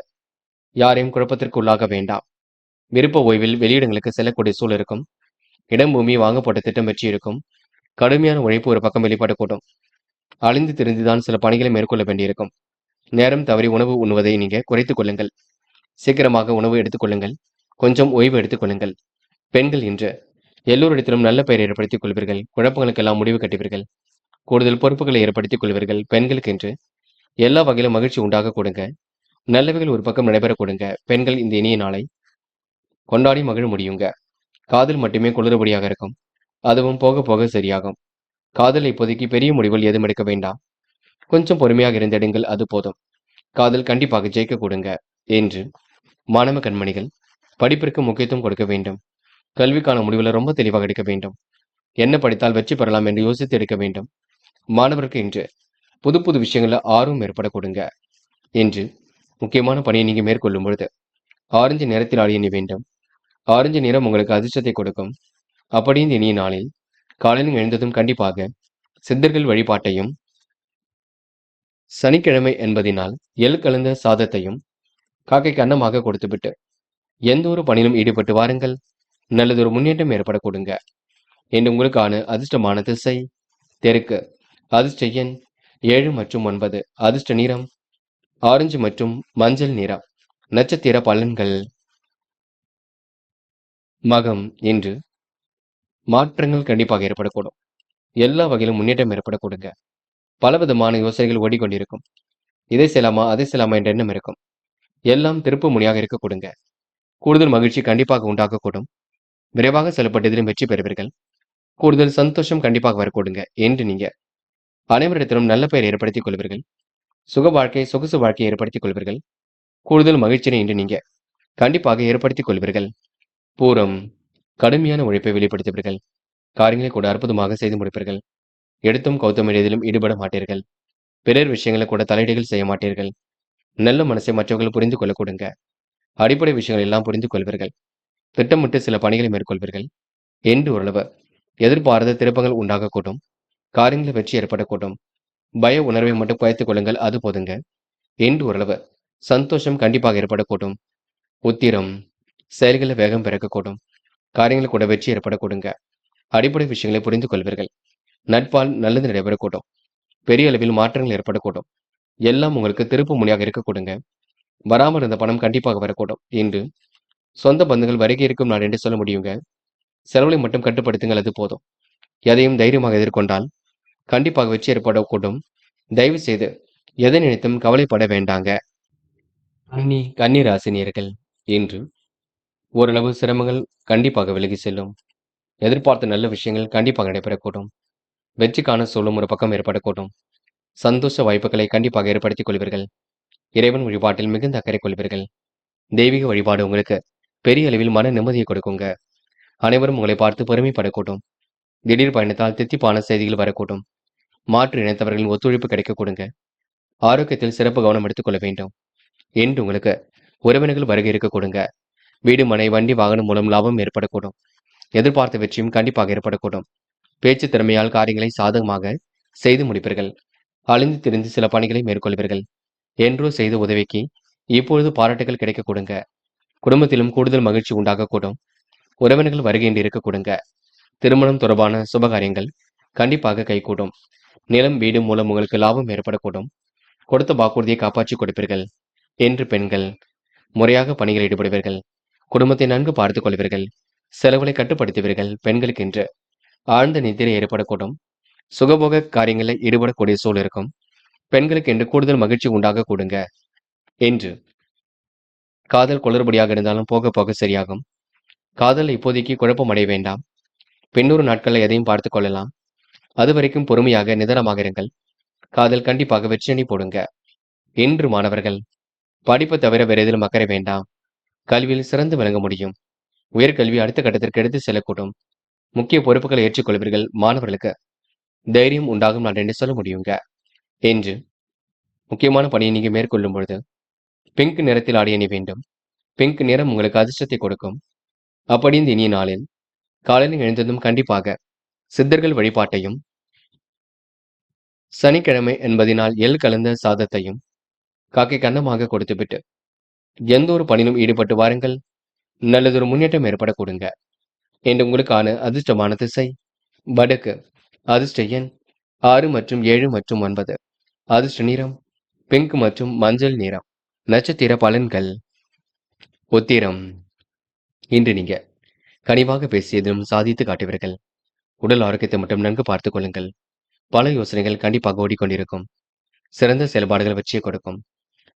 யாரையும் குழப்பத்திற்கு உள்ளாக வேண்டாம். விருப்ப ஓய்வில் வெளியிடங்களுக்கு செல்லக்கூடிய சூழல் இருக்கும். இடம் பூமி வாங்கப்பட்ட திட்டம் வெற்றி இருக்கும். கடுமையான உழைப்பு ஒரு பக்கம் வெளிப்படக்கூடும். அழிந்து திரிந்துதான் சில பணிகளை மேற்கொள்ள வேண்டியிருக்கும். நேரம் தவறி உணவு உண்ணுவதை நீங்க குறைத்துக் கொள்ளுங்கள். சீக்கிரமாக உணவு எடுத்துக்கொள்ளுங்கள். கொஞ்சம் ஓய்வு எடுத்துக்கொள்ளுங்கள். பெண்கள் இன்று எல்லோரிடத்திலும் நல்ல பெயரை ஏற்படுத்திக் கொள்வீர்கள். குழப்பங்களுக்கெல்லாம் முடிவு கட்டுவீர்கள். கூடுதல் பொறுப்புகளை ஏற்படுத்திக் கொள்வீர்கள். பெண்களுக்கு இன்று எல்லா வகையிலும் மகிழ்ச்சி உண்டாக கொடுங்க. நல்லவைகள் ஒரு பக்கம் நடைபெற கொடுங்க. பெண்கள் இந்த இனிய நாளை கொண்டாடி மகிழ முடியுங்க. காதல் மட்டுமே குளிர்படியாக இருக்கும். அதுவும் போக போக சரியாகும். காதல் இப்போதைக்கு பெரிய முடிவுகள் எதுவும் எடுக்க வேண்டாம். கொஞ்சம் பொறுமையாக இருந்தெடுங்கள், அது போதும். காதல் கண்டிப்பாக ஜெயிக்க கொடுங்க. என்று மாணவ கண்மணிகள் படிப்பிற்கு முக்கியத்துவம் கொடுக்க வேண்டும். கல்விக்கான முடிவுல ரொம்ப தெளிவாக எடுக்க வேண்டும். என்ன படித்தால் வெற்றி பெறலாம் என்று யோசித்து எடுக்க வேண்டும். மாணவருக்கு இன்று புது புது விஷயங்கள்ல ஆர்வம் ஏற்பட கொடுங்க. என்று முக்கியமான பணியை நீங்க மேற்கொள்ளும் பொழுது ஆரஞ்சு நிறத்தில் அணிய வேண்டும். ஆரஞ்சு நிறம் உங்களுக்கு அதிர்ஷ்டத்தை கொடுக்கும். அப்படி இந்த இனிய நாளில் காலையில் எழுந்ததும் கண்டிப்பாக சித்தர்கள் வழிபாட்டையும், சனிக்கிழமை என்பதினால் எள் கலந்த சாதத்தையும் காக்கைக்கு அன்னமாக கொடுத்துவிட்டு எந்த ஒரு பணியிலும் ஈடுபட்டு வாருங்கள். நல்லதொரு முன்னேற்றம் ஏற்பட கொடுங்க. என்று உங்களுக்கான அதிர்ஷ்டமான திசை தெற்கு. அதிர்ஷ்ட எண் 7 மற்றும் 9. அதிர்ஷ்ட நிறம் ஆரஞ்சு மற்றும் மஞ்சள் நிறம். நட்சத்திர பலன்கள். மகம் இன்று மாற்றங்கள் கண்டிப்பாக ஏற்படக்கூடும். எல்லா வகையிலும் முன்னேற்றம் ஏற்பட கொடுங்க. பலவிதமான யோசனைகள் ஓடிக்கொண்டிருக்கும். இதை செய்யலாமா அதை செய்யலாமா என்ற எண்ணம் இருக்கும். எல்லாம் திருப்பு முனையாக இருக்க கொடுங்க. கூடுதல் மகிழ்ச்சி கண்டிப்பாக உண்டாகக்கூடும். விரைவாக செல்லப்பட்டதிலும் வெற்றி பெறுவீர்கள். கூடுதல் சந்தோஷம் கண்டிப்பாக வரக்கூடுங்க. என்று நீங்க அனைவரிடத்திலும் நல்ல பெயர் ஏற்படுத்திக் கொள்வீர்கள். சுக வாழ்க்கை சொகுசு வாழ்க்கையை ஏற்படுத்திக் கொள்வீர்கள். கூடுதல் மகிழ்ச்சியை இன்று நீங்க கண்டிப்பாக ஏற்படுத்திக் கொள்வீர்கள். பூரம் கடுமையான உழைப்பை வெளிப்படுத்துவீர்கள். காரியங்களை கூட அற்புதமாக செய்து முடிப்பீர்கள். எடுத்தும் கௌத்தம் எதிலும் ஈடுபட மாட்டீர்கள். பிறர் விஷயங்களை கூட தலையீடுகள் செய்ய மாட்டீர்கள். நல்ல மனசை மற்றவர்கள் புரிந்து கொள்ள கொடுங்க. அடிப்படை விஷயங்கள் எல்லாம் புரிந்து கொள்வீர்கள். திட்டமிட்டு சில பணிகளை மேற்கொள்வீர்கள். என்று ஓரளவு எதிர்பாராத திருப்பங்கள் உண்டாகக்கூடும். காரியங்களில் வெற்றி ஏற்படக்கூடும். பய உணர்வை மட்டும் குறைத்துக் கொள்ளுங்கள், அது போதுங்க. என்று ஓரளவு சந்தோஷம் கண்டிப்பாக ஏற்படக்கூடும். உத்திரம் செயல்களில் வேகம் பிறக்கக்கூடும். காரியங்கள் கூட வெற்றி ஏற்பட கொடுங்க. அடிப்படை விஷயங்களை புரிந்து கொள்வீர்கள். நட்பால் நல்லது நடைபெறக்கூடும். பெரிய அளவில் மாற்றங்கள் ஏற்படக்கூடும். எல்லாம் உங்களுக்கு திருப்பு முனையாக இருக்க கொடுங்க. வராமல் இருந்த பணம் கண்டிப்பாக வரக்கூடும். இன்று சொந்த பந்துகள் வருகை இருக்கும் நாள் என்று சொல்ல முடியுங்க. செலவுகளை மட்டும் கட்டுப்படுத்துங்கள், அது போதும். எதையும் தைரியமாக எதிர்கொண்டால் கண்டிப்பாக வெற்றி ஏற்படக்கூடும். தயவு செய்து எதை நினைத்தும் கவலைப்பட வேண்டாங்க. கன்னி ராசினியர்கள் இன்று ஓரளவு சிரமங்கள் கண்டிப்பாக விலகி செல்லும். எதிர்பார்த்த நல்ல விஷயங்கள் கண்டிப்பாக நடைபெறக்கூடும். வெற்றிக்கான சூழலும் ஒரு பக்கம் ஏற்படக்கூடும். சந்தோஷ வாய்ப்புகளை கண்டிப்பாக ஏற்படுத்திக் கொள்வீர்கள். இறைவன் வழிபாட்டில் மிகுந்த அக்கறை கொள்வீர்கள். தெய்வீக வழிபாடு உங்களுக்கு பெரிய அளவில் மன நிம்மதியை கொடுக்குங்க. அனைவரும் உங்களை பார்த்து பெருமைப்படக்கூடும். திடீர் பயணத்தால் தித்திப்பான செய்திகள் வரக்கூடும். மாற்று இணைத்தவர்களின் ஒத்துழைப்பு கிடைக்க கொடுங்க. ஆரோக்கியத்தில் சிறப்பு கவனம் எடுத்துக்கொள்ள வேண்டும். என்று உங்களுக்கு உறவினர்கள் வருகை இருக்க கொடுங்க. வீடு மனை வண்டி வாகனம் மூலம் லாபம் ஏற்படக்கூடும். எதிர்பார்த்த வெற்றியும் கண்டிப்பாக ஏற்படக்கூடும். பேச்சு திறமையால் காரியங்களை சாதகமாக செய்து முடிப்பீர்கள். அழிந்து திரிந்து சில பணிகளை மேற்கொள்வீர்கள். என்றோ செய்த உதவிக்கு இப்பொழுது பாராட்டுகள் கிடைக்க கொடுங்க. குடும்பத்திலும் கூடுதல் மகிழ்ச்சி உண்டாகக்கூடும். உறவினர்கள் வருகையின்றி இருக்க கொடுங்க. திருமணம் தொடர்பான சுபகாரியங்கள் கண்டிப்பாக கைகூடும். நிலம் வீடு மூலம் உங்களுக்கு லாபம் ஏற்படக்கூடும். கொடுத்த வாக்குறுதியை காப்பாற்றி கொடுப்பீர்கள். என்று பெண்கள் முறையாக பணியில் ஈடுபடுவீர்கள். குடும்பத்தை நன்கு பார்த்துக் கொள்வீர்கள். செலவுகளை கட்டுப்படுத்துவீர்கள். பெண்களுக்கு என்று ஆழ்ந்த நித்திரை ஏற்படக்கூடும். சுகபோக காரியங்களில் ஈடுபடக்கூடிய சூழல் இருக்கும். பெண்களுக்கு என்று கூடுதல் மகிழ்ச்சி உண்டாக கூடுங்க என்று. காதல் குளறுபடியாக இருந்தாலும் போக போக சரியாகும். காதல் இப்போதைக்கு குழப்பம் அடைய வேண்டாம். பின்னொரு நாட்களில் எதையும் பார்த்துக் கொள்ளலாம். அது வரைக்கும் பொறுமையாக நிதானமாக இருங்கள். காதல் கண்டிப்பாக வெற்றியணி போடுங்க. இன்று மாணவர்கள் படிப்பை தவிர வேற எதிலும் அக்கறை வேண்டாம். கல்வியில் சிறந்து விளங்க முடியும். உயர்கல்வி அடுத்த கட்டத்திற்கு எடுத்து செல்லக்கூடும். முக்கிய பொறுப்புகளை ஏற்றுக்கொள்வீர்கள். மாணவர்களுக்கு தைரியம் உண்டாகும் நான் என்று சொல்ல முடியுங்க என்று. முக்கியமான பணியை நீங்க மேற்கொள்ளும் பொழுது பிங்க் நிறத்தில் ஆடை அணி வேண்டும். பிங்க் நிறம் உங்களுக்கு அதிர்ஷ்டத்தை கொடுக்கும். அப்படி இந்த இனிய நாளில் காலையில் எழுந்ததும் கண்டிப்பாக சித்தர்கள் வழிபாட்டையும், சனிக்கிழமை என்பதினால் எள் கலந்த சாதத்தையும் காக்கை கன்னமாக கொடுத்துவிட்டு எந்த ஒரு பணியிலும் ஈடுபட்டு வாருங்கள். நல்லதொரு முன்னேற்றம் ஏற்பட கொடுங்க என்று. உங்களுக்கான அதிர்ஷ்டமான திசை வடக்கு. அதிர்ஷ்ட எண் 6 மற்றும் 7 மற்றும் 9. அதிர்ஷ்ட நிறம் பிங்க் மற்றும் மஞ்சள் நிறம். நட்சத்திர பலன்கள். உத்திரம். இன்று நீங்க கனிவாக பேசியதும் சாதித்து காட்டுவீர்கள். உடல் ஆரோக்கியத்தை மட்டும் நன்கு பார்த்துக் கொள்ளுங்கள். பல யோசனைகள் கண்டிப்பாக ஓடிக்கொண்டிருக்கும். சிறந்த செயல்பாடுகள் வெற்றியை கொடுக்கும்.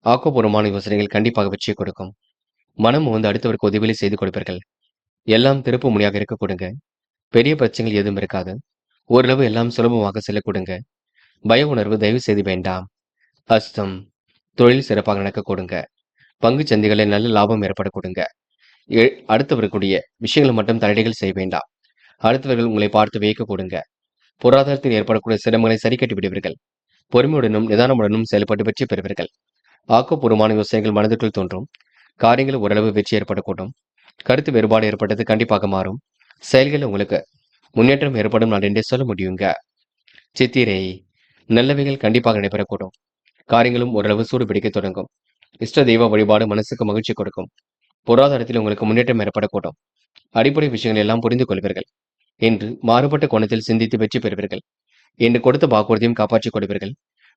ஆக்கப்பூர்வமான யோசனைகள் கண்டிப்பாக வெற்றியை கொடுக்கும். மனம் வந்து அடுத்தவருக்கு உதவிகளை செய்து கொடுப்பீர்கள். எல்லாம் திருப்பு முனையாக இருக்க கொடுங்க. பெரிய பிரச்சனைகள் எதுவும் இருக்காது. ஓரளவு எல்லாம் சுலபமாக செல்ல கொடுங்க. பய உணர்வு தயவு செய்து வேண்டாம். அஸ்தம். தொழில் சிறப்பாக நடக்க கொடுங்க. பங்கு சந்தைகளில் நல்ல லாபம் ஏற்பட கொடுங்க. அடுத்தவர்களுடைய விஷயங்களை மட்டும் தலையீடுகள் செய்ய வேண்டாம். அடுத்தவர்கள் உங்களை பார்த்து வியக்க கொடுங்க. பொருளாதாரத்தில் ஏற்படக்கூடிய சிரமங்களை சரி கட்டி விடுவீர்கள். பொறுமையுடனும் நிதானமுடனும் செயல்பட்டு வெற்றி பெறுவீர்கள். ஆக்கப்பூர்வமான யோசனைகள் மனதிற்குள் தோன்றும். காரியங்கள் ஓரளவு வெற்றி ஏற்படக்கூடும். கருத்து வேறுபாடு ஏற்பட்டது கண்டிப்பாக மாறும். செயல்களில் உங்களுக்கு முன்னேற்றம் ஏற்படும் நான் என்றே சொல்ல முடியுங்க. சித்திரை. நல்லவைகள் கண்டிப்பாக நடைபெறக்கூடும். காரியங்களும் ஓரளவு சூடு பிடிக்க தொடங்கும். இஷ்ட தெய்வ வழிபாடு மனசுக்கு மகிழ்ச்சி கொடுக்கும். பொருளாதாரத்தில் உங்களுக்கு முன்னேற்றம் ஏற்படக்கூடும். அடிப்படை விஷயங்கள் எல்லாம் புரிந்து கொள்வீர்கள் என்று மாறுபட்ட கோணத்தில் சிந்தித்து வெற்றி பெறுவீர்கள். என்று கொடுத்த வாக்குறுதியும் காப்பாற்றிக் கொள்வீர்கள்.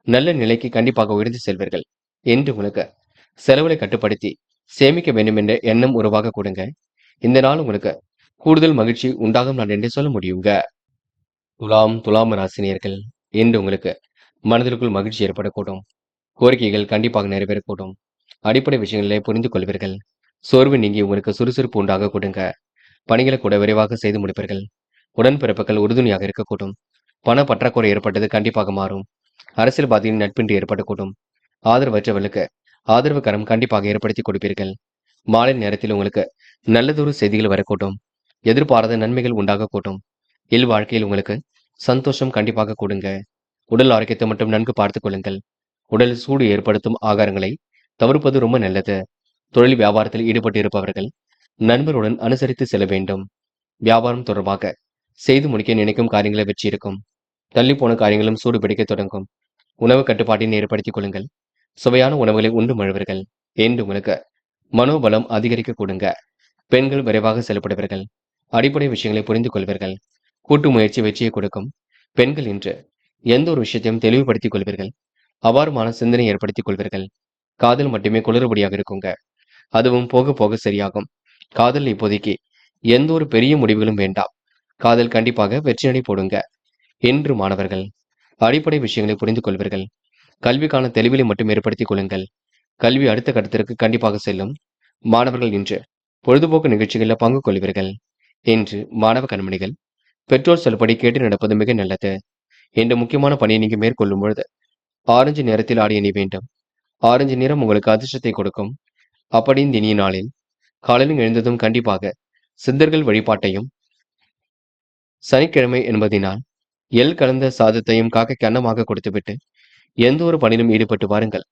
நல்ல நிலைக்கு கண்டிப்பாக உயர்ந்து செல்வீர்கள் என்று. உங்களுக்கு செலவுகளை கட்டுப்படுத்தி சேமிக்க வேண்டும் என்ற எண்ணம் உருவாக கொடுங்க. இந்த நாள் உங்களுக்கு கூடுதல் மகிழ்ச்சி உண்டாகும் நான் என்றே சொல்ல முடியுங்க. துலாம் ராசினியர்கள். என்று உங்களுக்கு மனதிற்குள் மகிழ்ச்சி ஏற்படக்கூடும். கோரிக்கைகள் கண்டிப்பாக நிறைவேறக்கூடும். அடிப்படை விஷயங்களை புரிந்து கொள்வீர்கள். சோர்வு நீங்கி உங்களுக்கு சுறுசுறுப்பு உண்டாக கொடுங்க. பணிகளை கூட விரைவாக செய்து முடிப்பீர்கள். உடன்பிறப்புகள் உறுதுணையாக இருக்கக்கூடும். பண பற்றாக்குறை ஏற்பட்டது கண்டிப்பாக மாறும். அரசியல்வாதியின் நட்பின்றி ஏற்படக்கூடும். ஆதரவற்றவர்களுக்கு ஆதரவு கரம் கண்டிப்பாக ஏற்படுத்தி கொடுப்பீர்கள். மாலை நேரத்தில் உங்களுக்கு நல்லதொரு செய்திகள் வரக்கூடும். எதிர்பாராத நன்மைகள் உண்டாக கூட்டும். இல் வாழ்க்கையில் உங்களுக்கு சந்தோஷம் கண்டிப்பாக கொடுங்க. உடல் ஆரோக்கியத்தை மட்டும் நன்கு பார்த்துக் கொள்ளுங்கள். உடல் சூடு ஏற்படுத்தும் ஆகாரங்களை தவிர்ப்பது ரொம்ப நல்லது. தொழில் வியாபாரத்தில் ஈடுபட்டு இருப்பவர்கள் நண்பருடன் அனுசரித்து செல்ல வேண்டும். வியாபாரம் தொடர்பாக செய்து முடிக்க நினைக்கும் காரியங்களை வெற்றி இருக்கும். தள்ளி போன காரியங்களும் சூடு பிடிக்க தொடங்கும். உணவு கட்டுப்பாட்டினை ஏற்படுத்திக் கொள்ளுங்கள். சுவையான உணவுகளை உண்டு மழுவீர்கள் என்று உங்களுக்கு மனோபலம் அதிகரிக்க கூடுங்க. பெண்கள் விரைவாக செயல்படுவீர்கள். அடிப்படை விஷயங்களை புரிந்து கொள்வீர்கள். கூட்டு முயற்சி வெற்றியை கொடுக்கும். பெண்கள் இன்று எந்த ஒரு விஷயத்தையும் தெளிவுபடுத்திக் கொள்வீர்கள். அபாரமான சிந்தனை ஏற்படுத்திக் கொள்வீர்கள். காதல் மட்டுமே குளறுபடியாக இருக்குங்க. அதுவும் போக போக சரியாகும். காதல் இப்போதைக்கு எந்த ஒரு பெரிய முடிவுகளும் வேண்டாம். காதல் கண்டிப்பாக வெற்றி நடை போடுங்க என்று. மாணவர்கள் அடிப்படை விஷயங்களை புரிந்து கொள்வீர்கள். கல்விக்கான தெளிவிலை மட்டும் ஏற்படுத்திக் கொள்ளுங்கள். கல்வி அடுத்த கட்டத்திற்கு கண்டிப்பாக செல்லும். மாணவர்கள் இன்று பொழுதுபோக்கு நிகழ்ச்சிகளில் பங்கு கொள்வீர்கள் என்று. மாணவ கண்மணிகள் பெற்றோர் சொல்படி கேட்டு நடப்பது மிக நல்லது. என்ற முக்கியமான பணியை நீங்க மேற்கொள்ளும் பொழுது ஆரஞ்சு நிறத்தில் ஆடை அணி வேண்டும். ஆரஞ்சு நிறம் உங்களுக்கு அதிர்ஷ்டத்தை கொடுக்கும். அப்படி இந்த இனிய நாளில் காலையில் எழுந்ததும் கண்டிப்பாக சித்தர்கள் வழிபாட்டையும், சனிக்கிழமை என்பதினால் எள் கலந்த சாதத்தையும் காக்கைக்கு அன்னமாக கொடுத்துவிட்டு எந்த ஒரு பணியிலும் ஈடுபட்டு வாருங்கள்.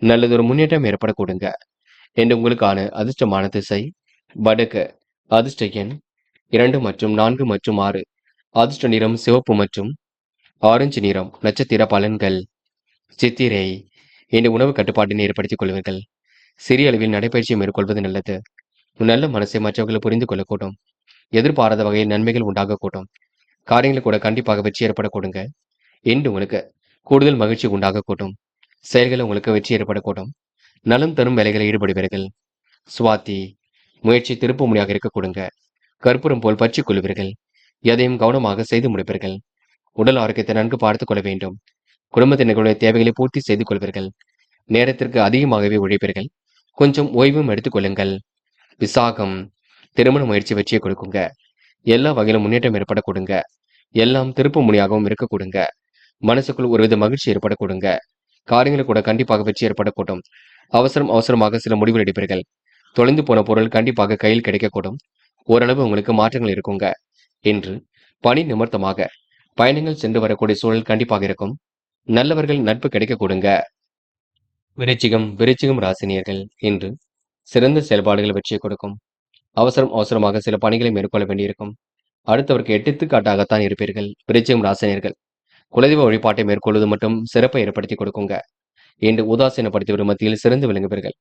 நல்லதொரு முன்னேற்றம் ஏற்பட கொடுங்க என்று. உங்களுக்கான அதிர்ஷ்டமான திசை வடக்கு. அதிர்ஷ்ட எண் 2 மற்றும் 4 மற்றும் 6. அதிர்ஷ்ட நிறம் சிவப்பு மற்றும் ஆரஞ்சு நிறம். நட்சத்திர பலன்கள். சித்திரை. இந்த உணவு கட்டுப்பாட்டினை ஏற்படுத்திக் கொள்வீர்கள். சிறிய அளவில் நடைபயிற்சியை மேற்கொள்வது நல்லது. நல்ல மனசை மற்றவர்களை புரிந்து கொள்ளக்கூடும். எதிர்பாராத வகையில் நன்மைகள் உண்டாகக்கூடும். காரியங்களை கூட கண்டிப்பாக வெற்றி ஏற்பட கொடுங்க என்று. உங்களுக்கு கூடுதல் மகிழ்ச்சி உண்டாகக்கூடும். செயல்களை உங்களுக்கு வெற்றி ஏற்படக்கூடும். நலம் தரும் வேலைகளில் ஈடுபடுவீர்கள். சுவாதி. முயற்சி திருப்பு முனையாக இருக்க கொடுங்க. கற்பூரம் போல் பற்றிக் கொள்வீர்கள். எதையும் கவனமாக செய்து முடிப்பீர்கள். உடல் ஆரோக்கியத்தை நன்கு பார்த்துக் கொள்ள வேண்டும். குடும்பத்தினர்களுடைய தேவைகளை பூர்த்தி செய்து கொள்வீர்கள். நேரத்திற்கு அதிகமாகவே உழைப்பீர்கள். கொஞ்சம் ஓய்வும் எடுத்துக் கொள்ளுங்கள். விசாகம், திருமண முயற்சி வெற்றியை கொடுக்குங்க. எல்லா வகையிலும் முன்னேற்றம் ஏற்பட கொடுங்க. எல்லாம் திருப்பு முனையாகவும் இருக்க கொடுங்க. மனசுக்குள் ஒருவித மகிழ்ச்சி ஏற்பட கொடுங்க. காரியங்கள் கூட கண்டிப்பாக வெற்றி ஏற்படக்கூடும். அவசரமாக சில முடிவுகள் எடுப்பீர்கள். தொலைந்து போன பொருள் கண்டிப்பாக கையில் கிடைக்கக்கூடும். ஓரளவு உங்களுக்கு மாற்றங்கள் இருக்குங்க. என்று பணி நிமித்தமாக பயணங்கள் சென்று வரக்கூடிய சூழல் கண்டிப்பாக இருக்கும். நல்லவர்கள் நட்பு கிடைக்க கொடுங்க. விருச்சிகம் ராசினியர்கள் என்று சிறந்த செயல்பாடுகள் வெற்றியை கொடுக்கும். அவசரமாக சில பணிகளை மேற்கொள்ள வேண்டியிருக்கும். அடுத்தவருக்கு எடுத்துக்காட்டாகத்தான் இருப்பீர்கள். விருச்சிகம் ராசினியர்கள் குலதெய்வ வழிபாட்டை மேற்கொள்வது மட்டும் சிறப்பை ஏற்படுத்தி கொடுக்குங்க. என்று உதாசீனப்படுத்தியவர் மத்தியில் சிறந்து விளங்குவீர்கள்.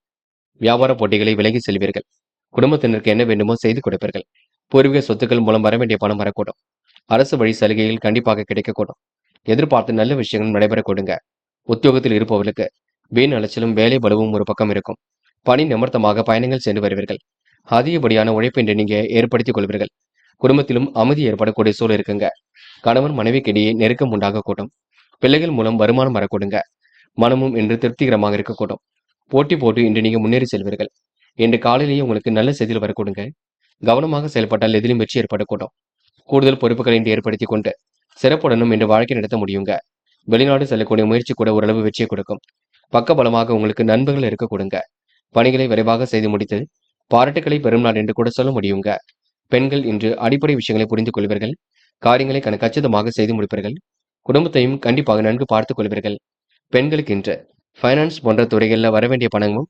வியாபார போட்டிகளை விலகி செல்வீர்கள். குடும்பத்தினருக்கு என்ன வேண்டுமோ செய்து கொடுப்பீர்கள். பூர்வீக சொத்துக்கள் மூலம் வரவேண்டிய பணம் வரக்கூடும். அரசு வழி சலுகைகள் கண்டிப்பாக கிடைக்கக்கூடும். எதிர்பார்த்து நல்ல விஷயங்கள் நடைபெற கொடுங்க. உத்தியோகத்தில் இருப்பவர்களுக்கு வீண் அலைச்சலும் வேலை பலுவும் ஒரு பக்கம் இருக்கும். பணி நிமித்தமாக பயணங்கள் சென்று வருவீர்கள். அதிகப்படியான உழைப்பின்றி நீங்க ஏற்படுத்திக் கொள்வீர்கள். குடும்பத்திலும் அமைதி ஏற்படக்கூடிய சூழல் இருக்குங்க. கணவன் மனைவிக்கிடையே நெருக்கம் உண்டாக கூடும். பிள்ளைகள் மூலம் வருமானம் வரக்கூடுங்க. மனமும் இன்று திருப்திகரமாக இருக்கக்கூடும். போட்டு இன்று நீங்க முன்னேறி செல்வீர்கள். இன்று காலையிலேயே உங்களுக்கு நல்ல செய்தியில் வரக்கூடுங்க. கவனமாக செயல்பட்டால் எதிலும் வெற்றி ஏற்படக்கூடும். கூடுதல் பொறுப்புகளை இன்று ஏற்படுத்திக் கொண்டு சிறப்புடனும் இன்று வாழ்க்கை நடத்த முடியுங்க. வெளிநாடு செல்லக்கூடிய முயற்சி கூட ஓரளவு வெற்றியை கொடுக்கும். பக்கபலமாக உங்களுக்கு நண்பர்கள் இருக்க கொடுங்க. பணிகளை விரைவாக செய்து முடித்து பாராட்டுக்களை பெறும் நாள் என்று கூட சொல்ல முடியுங்க. பெண்கள் இன்று அடிப்படை விஷயங்களை புரிந்து கொள்வீர்கள். காரியங்களை கச்சிதமாக செய்து முடிப்பீர்கள். குடும்பத்தையும் கண்டிப்பாக நன்கு பார்த்துக் கொள்வீர்கள். பெண்களுக்கு இன்று ஃபைனான்ஸ் போன்ற துறைகளில் வரவேண்டிய பணமும்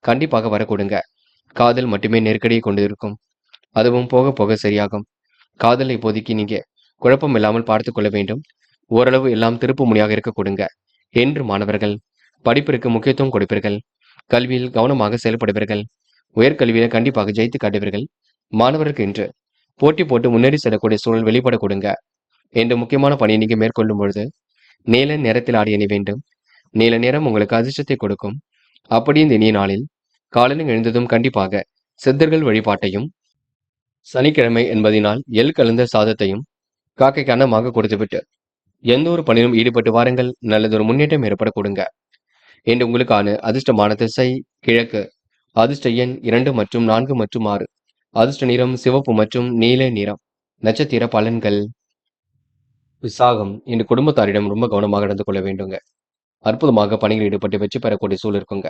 கண்டிப்பாக வரக்கூடுங்க. காதல் மட்டுமே நெருக்கடியை கொண்டு இருக்கும். அதுவும் போக போக சரியாகும். காதலை இப்போதைக்கு நீங்க குழப்பம் இல்லாமல் பார்த்துக் கொள்ள வேண்டும். ஓரளவு எல்லாம் திருப்பு முனையாக இருக்க கொடுங்க. என்று மாணவர்கள் படிப்பிற்கு முக்கியத்துவம் கொடுப்பீர்கள். கல்வியில் கவனமாக செயல்படுவீர்கள். உயர்கல்வியில கண்டிப்பாக ஜெயித்து காட்டுவீர்கள். மாணவருக்கு இன்று போட்டு முன்னேறி செல்லக்கூடிய சூழல் வெளிப்பட கொடுங்க. என்று முக்கியமான பணியை நீங்க மேற்கொள்ளும் பொழுது நீல நிறத்தில் ஆடி அணி வேண்டும். நீல நிறம் உங்களுக்கு அதிர்ஷ்டத்தை கொடுக்கும். அப்படி இந்த இனிய நாளில் காலையில் எழுந்ததும் கண்டிப்பாக சித்தர்கள் வழிபாட்டையும் சனிக்கிழமை என்பதினால் எள் கலந்த சாதத்தையும் காக்கைக்கு அன்னமாக கொடுத்துவிட்டு எந்த ஒரு பணியிலும் ஈடுபட்டு வாருங்கள். நல்லதொரு முன்னேற்றம் ஏற்பட கொடுங்க. என்று உங்களுக்கான அதிர்ஷ்டமான திசை கிழக்கு. அதிர்ஷ்ட எண் 2 மற்றும் 4 மற்றும் 6. அதிர்ஷ்ட நிறம் சிவப்பு மற்றும் நீல நிறம். நட்சத்திர பலன்கள். விசாகம் இன்று குடும்பத்தாரிடம் ரொம்ப கவனமாக நடந்து கொள்ள வேண்டுங்க. அற்புதமாக பணியில் ஈடுபட்டு வெற்றி பெறக்கூடிய சூழல் இருக்குங்க.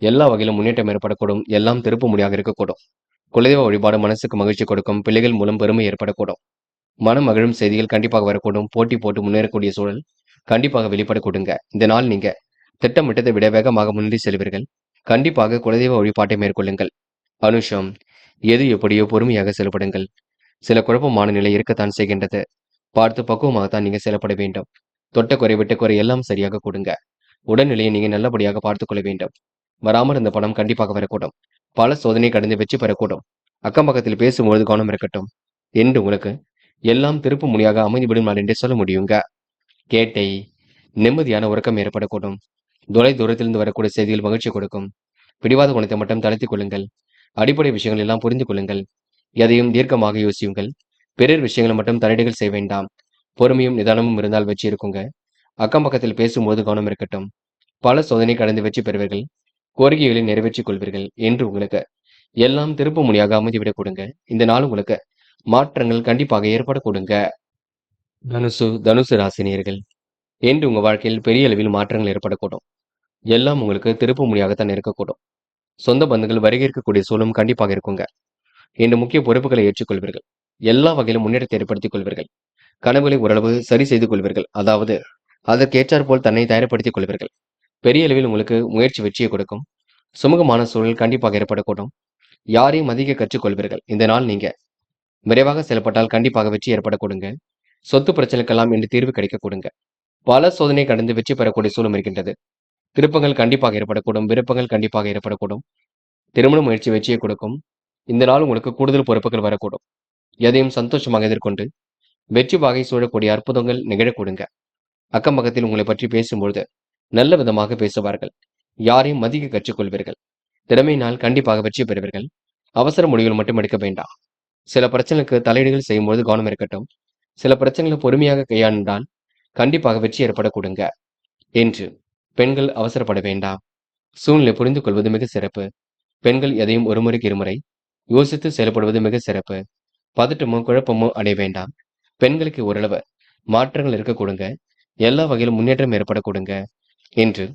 எல்லா வகையிலும் முன்னேற்றம் ஏற்படக்கூடும். எல்லாம் திருப்பு முடியாக இருக்கக்கூடும். குலதெய்வ வழிபாடு மனசுக்கு மகிழ்ச்சி கொடுக்கும். பிள்ளைகள் மூலம் பெருமை ஏற்படக்கூடும். மனம் மகிழும் செய்திகள் கண்டிப்பாக வரக்கூடும். போட்டு முன்னேறக்கூடிய சூழல் கண்டிப்பாக வெளிப்பட கொடுங்க. இந்த நாள் நீங்க திட்டமிட்டதை விட வேகமாக முன்னேறி செல்வீர்கள். கண்டிப்பாக குலதெய்வ வழிபாட்டை மேற்கொள்ளுங்கள். அனுஷம் எது எப்படியோ பொறுமையாக செயல்படுங்கள். சில குழப்பமான நிலை இருக்கத்தான் செய்கின்றது. பார்த்து பக்குவமாகத்தான் நீங்க செயல்பட வேண்டும். தொட்ட குறை விட்ட குறை எல்லாம் சரியாக கொடுங்க. உடல்நிலையை நீங்க நல்லபடியாக பார்த்துக் கொள்ள வேண்டும். வராமல் இருந்த பணம் கண்டிப்பாக வரக்கூடும். பல சோதனை கடந்து வெற்றி பெறக்கூடும். அக்கம் பக்கத்தில் பேசும்பொழுது கவனம் இருக்கட்டும். என்று உங்களுக்கு எல்லாம் திருப்பு முனையாக அமைதிவிடும் நாள் என்றே சொல்ல முடியுங்க. கேட்டை நிம்மதியான உறக்கம் ஏற்படக்கூடும். தூரத்திலிருந்து வரக்கூடிய செய்திகள் மகிழ்ச்சி கொடுக்கும். பிடிவாத குணத்தை மட்டும் தளர்த்திக் கொள்ளுங்கள். அடிப்படை விஷயங்கள் எல்லாம் புரிந்து கொள்ளுங்கள். எதையும் தீர்க்கமாக யோசியுங்கள். பிறர் விஷயங்களை மட்டும் தலையீடுகள் செய்ய வேண்டாம். பொறுமையும் நிதானமும் இருந்தால் வெற்றி இருக்குங்க. அக்கம் பக்கத்தில் பேசும்போது கவனம் இருக்கட்டும். பல சோதனை கடந்து வெற்றி பெறுவீர்கள். கோரிக்கைகளை நிறைவேற்றிக் கொள்வீர்கள். என்று உங்களுக்கு எல்லாம் திருப்பு முனையாக அமைதிவிடக் கொடுங்க. இந்த நாள் உங்களுக்கு மாற்றங்கள் கண்டிப்பாக ஏற்பட கொடுங்க. தனுசு ராசினியர்கள் என்று உங்க வாழ்க்கையில் பெரிய அளவில் மாற்றங்கள் ஏற்படக்கூடும். எல்லாம் உங்களுக்கு திருப்பு முனையாகத்தான் இருக்கக்கூடும். சொந்த பந்துகள் வருகை இருக்கக்கூடிய சூழலும் கண்டிப்பாக இருக்குங்க. இன்று முக்கிய பொறுப்புகளை ஏற்றுக்கொள்வீர்கள். எல்லா வகையிலும் முன்னேற்றத்தை ஏற்படுத்திக் கொள்வீர்கள். கனவுகளை ஓரளவு சரி செய்து கொள்வீர்கள். அதாவது அதற்கேற்றாற் போல் தன்னை தயார்படுத்திக் கொள்வீர்கள். பெரிய அளவில் உங்களுக்கு முயற்சி வெற்றியை கொடுக்கும். சுமூகமான சூழல் கண்டிப்பாக ஏற்படக்கூடும். யாரையும் அதிக கற்றுக்கொள்வீர்கள். இந்த நாள் நீங்க விரைவாக செயல்பட்டால் கண்டிப்பாக வெற்றி ஏற்பட கொடுங்க. சொத்து பிரச்சனைக்கெல்லாம் இன்று தீர்வு கிடைக்க கொடுங்க. பல சோதனை கடந்து வெற்றி பெறக்கூடிய சூழல் இருக்கின்றது. திருப்பங்கள் கண்டிப்பாக ஏற்படக்கூடும். விருப்பங்கள் கண்டிப்பாக ஏற்படக்கூடும். திருமண முயற்சி வெற்றியை கொடுக்கும். இந்த நாள் உங்களுக்கு கூடுதல் பொறுப்புகள் வரக்கூடும். எதையும் சந்தோஷமாக எதிர்கொண்டு வெற்றி வாகை சூழக்கூடிய அற்புதங்கள் நிகழக்கூடுங்க. அக்கம் பக்கத்தில் உங்களை பற்றி பேசும்பொழுது நல்ல விதமாக பேசுவார்கள். யாரையும் மதிக்க கற்றுக்கொள்வீர்கள். திறமையினால் கண்டிப்பாக வெற்றி பெறுவீர்கள். அவசர முடிவுகள் மட்டும் எடுக்க வேண்டாம். சில பிரச்சனைகளுக்கு தலையீடுகள் செய்யும்போது கவனம் இருக்கட்டும். சில பிரச்சனைகளை பொறுமையாக கையாண்டால் கண்டிப்பாக வெற்றி ஏற்படக்கூடுங்க. என்று பெண்கள் அவசரப்பட வேண்டாம். சூழ்நிலை புரிந்து கொள்வது மிக சிறப்பு. பெண்கள் எதையும் ஒரு முறைக்கு இருமுறை யோசித்து செயல்படுவது மிக சிறப்பு. பதட்டமோ குழப்பமோ அடைய வேண்டாம். பெண்களுக்கு ஓரளவு மாற்றங்கள் இருக்க கொடுங்க. எல்லா வகையிலும் முன்னேற்றம் ஏற்பட கொடுங்க. என்று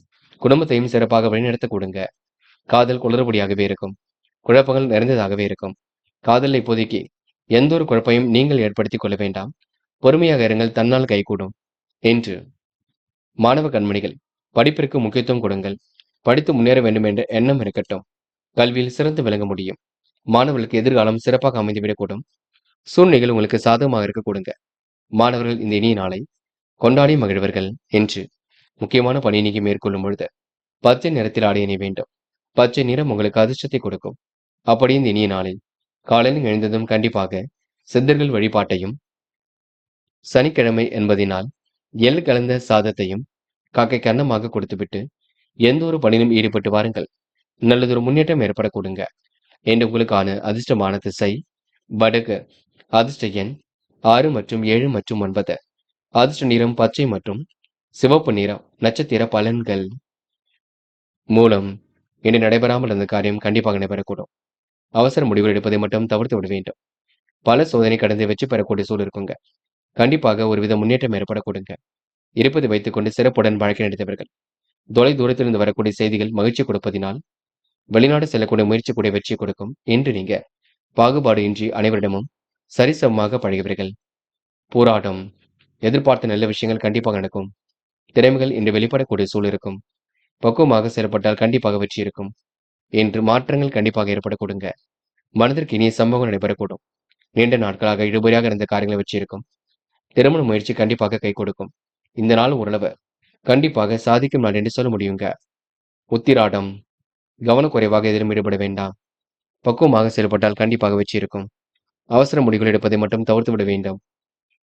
குடும்பத்தையும் சிறப்பாக வழிநடத்த கொடுங்க. காதல் குளறுபடியாகவே இருக்கும். குழப்பங்கள் நிறைந்ததாகவே இருக்கும். காதலில் இப்போதைக்கு எந்த ஒரு குழப்பையும் நீங்கள் ஏற்படுத்திக் கொள்ள வேண்டாம். பொறுமையாக இருங்கள், தன்னால் கைகூடும். என்று மாணவ கண்மணிகள் படிப்பிற்கு முக்கியத்துவம் கொடுங்கள். படித்து முன்னேற வேண்டும் என்ற எண்ணம் இருக்கட்டும். கல்வியில் சிறந்து விளங்க முடியும். மாணவர்களுக்கு எதிர்காலம் சிறப்பாக அமைந்துவிடக்கூடும். சூழ்நிலைகள் உங்களுக்கு சாதகமாக இருக்க கொடுங்க. மாணவர்கள் இந்த இனிய நாளை கொண்டாடி மகிழ்வர்கள். என்று முக்கியமான பணி நீங்கி மேற்கொள்ளும் பொழுது பச்சை நிறத்தில் ஆடை அணிய வேண்டும். பச்சை நிறம் உங்களுக்கு அதிர்ஷ்டத்தை கொடுக்கும். அப்படி இந்த இனிய நாளில் காலையில் எழுந்ததும் கண்டிப்பாக சித்தர்கள் வழிபாட்டையும், சனிக்கிழமை என்பதினால் எள் கலந்த சாதத்தையும் காக்கைக்கு அன்னமாக கொடுத்துவிட்டு எந்த ஒரு பணியிலும் ஈடுபட்டு வாருங்கள். நல்லதொரு முன்னேற்றம் ஏற்பட கொடுங்க. என்று உங்களுக்கான அதிர்ஷ்டமான திசை வடக்கு. அதிர்ஷ்ட எண் 6 மற்றும் 7 மற்றும் 9. அதிர்ஷ்ட நிறம் பச்சை மற்றும் சிவப்பு நிறம். நட்சத்திர பலன்கள். மூலம் இன்று நடைபெறாமல் இருந்த காரியம் கண்டிப்பாக நடைபெறக்கூடும். அவசர முடிவுகள் எடுப்பதை மட்டும் தவிர்த்து விட வேண்டும். பல சோதனை கடந்து வெற்றி பெறக்கூடிய சூழல் இருக்குங்க. கண்டிப்பாக ஒருவித முன்னேற்றம் ஏற்பட கொடுங்க. இருப்பதை வைத்துக்கொண்டு சிறப்புடன் வாழ்க்கை நடத்தவர்கள் தொலை தூரத்திலிருந்து வரக்கூடிய செய்திகள் மகிழ்ச்சி கொடுப்பதினால் வெளிநாடு செல்லக்கூடிய முயற்சி கூட வெற்றி கொடுக்கும். என்று நீங்க பாகுபாடு இன்றி அனைவரிடமும் சரிசமமாக பழகியவர்கள். போராட்டம் எதிர்பார்த்த நல்ல விஷயங்கள் கண்டிப்பாக நடக்கும். திறமைகள் இன்று வெளிப்படக்கூடிய சூழல் இருக்கும். பக்குவமாக செயல்பட்டால் கண்டிப்பாக வெற்றி இருக்கும். என்று மாற்றங்கள் கண்டிப்பாக ஏற்பட கொடுங்க. மனதிற்கு இனிய சம்பவம் நடைபெறக்கூடும். நீண்ட நாட்களாக இழுபறியாக இருந்த காரியங்களை வெற்றி இருக்கும். திருமண முயற்சி கண்டிப்பாக கை கொடுக்கும். இந்த நாள் ஓரளவு கண்டிப்பாக சாதிக்கும் நாள் என்று சொல்ல முடியுங்க. உத்திராடம் கவனக்குறைவாக எதிலும் ஈடுபட வேண்டாம். பக்குவமாக செயல்பட்டால் கண்டிப்பாக வெற்றி இருக்கும். அவசர முடிவுகள் எடுப்பதை மட்டும் தவிர்த்து விட வேண்டும்.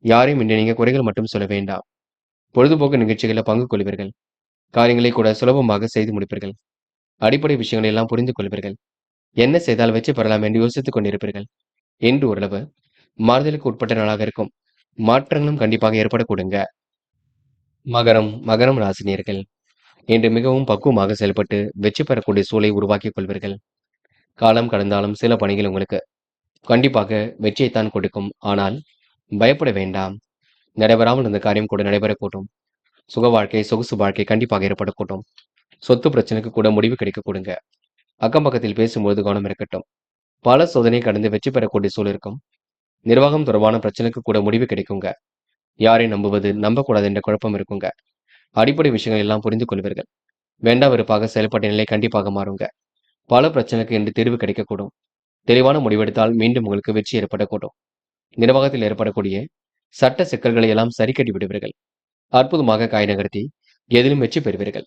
யாரையும் இன்று நீங்க குறைகள் மட்டும் சொல்ல வேண்டாம். பொழுதுபோக்கு நிகழ்ச்சிகளில் பங்கு கொள்வீர்கள். காரியங்களை கூட சுலபமாக செய்து முடிப்பீர்கள். அடிப்படை விஷயங்களை எல்லாம் புரிந்து கொள்வீர்கள். என்ன செய்தால் வெற்றி பெறலாம் என்று யோசித்துக் கொண்டிருப்பீர்கள். என்று ஓரளவு மாறுதலுக்கு உட்பட்ட நாளாக இருக்கும். மாற்றங்களும் கண்டிப்பாக ஏற்பட கொடுங்க. மகரம் ராசினியர்கள் இன்று மிகவும் பக்குவமாக செயல்பட்டு வெற்றி பெறக்கூடிய சூழலை உருவாக்கிக் கொள்வீர்கள். காலம் கடந்தாலும் சில பணிகள் உங்களுக்கு கண்டிப்பாக வெற்றியைத்தான் கொடுக்கும். ஆனால் பயப்பட வேண்டாம். நடைபெறாமல் இருந்த காரியம் கூட நடைபெறக்கூடும். சுக வாழ்க்கை சொகுசு வாழ்க்கை கண்டிப்பாக ஏற்படக்கூடும். சொத்து பிரச்சனைக்கு கூட முடிவு கிடைக்க கொடுங்க. அக்கம் பக்கத்தில் பேசும்போது கவனம் இருக்கட்டும். பல சோதனை கடந்து வெற்றி பெறக்கூடிய சூழல் இருக்கும். நிர்வாகம் தொடர்பான பிரச்சனைக்கு கூட முடிவு கிடைக்குங்க. யாரை நம்புவது நம்பக்கூடாது என்ற குழப்பம் இருக்குங்க. அடிப்படை விஷயங்கள் எல்லாம் புரிந்து கொள்வீர்கள். வேண்டா வெறுப்பாக செயல்பட்ட நிலை கண்டிப்பாக மாறுங்க. பல பிரச்சனைக்கு என்று தீர்வு கிடைக்கக்கூடும். தெளிவான முடிவெடுத்தால் மீண்டும் உங்களுக்கு வெற்றி ஏற்படக்கூடும். நிர்வாகத்தில் ஏற்படக்கூடிய சட்ட சிக்கல்களை எல்லாம் சரி கட்டி விடுவீர்கள். அற்புதமாக காய் நகர்த்தி எதிலும் வெற்றி பெறுவீர்கள்.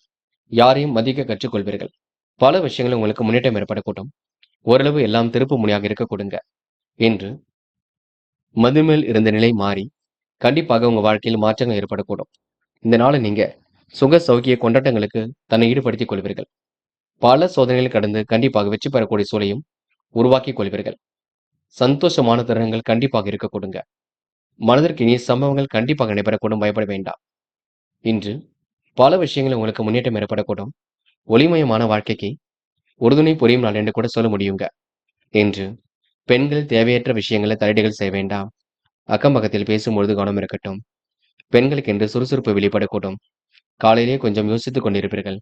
யாரையும் மதிக்க கற்றுக்கொள்வீர்கள். பல விஷயங்கள் உங்களுக்கு முன்னேற்றம் ஏற்படக்கூடும். ஓரளவு எல்லாம் திருப்பு முனையாக இருக்க கொடுங்க. என்று மதுமேல் இருந்த நிலை மாறி கண்டிப்பாக உங்க வாழ்க்கையில் மாற்றங்கள் ஏற்படக்கூடும். இந்த நாளை நீங்க சுக சௌக்கிய கொண்டாட்டங்களுக்கு தன்னை ஈடுபடுத்திக் கொள்வீர்கள். பல சோதனைகள் கடந்து கண்டிப்பாக வெற்றி பெறக்கூடிய சூழலையும் உருவாக்கிக் கொள்வீர்கள். சந்தோஷமான தருணங்கள் கண்டிப்பாக இருக்க கொடுங்க. மனதிற்கு இனிய சம்பவங்கள் கண்டிப்பாக நடைபெறக்கூடும். பயப்பட வேண்டாம். இன்று பல விஷயங்கள் உங்களுக்கு முன்னேற்றம் ஏற்படக்கூடும். ஒளிமயமான வாழ்க்கைக்கு உறுதுணை புரியும் நாள் என்று கூட சொல்ல முடியுங்க. என்று பெண்கள் தேவையற்ற விஷயங்களை தலையீடுகள் செய்ய வேண்டாம். அக்கம் பக்கத்தில் பேசும்பொழுது கவனம் இருக்கட்டும். பெண்களுக்கு என்று சுறுசுறுப்பு வெளிப்படக்கூடும். காலையிலே கொஞ்சம் யோசித்துக் கொண்டிருப்பீர்கள்.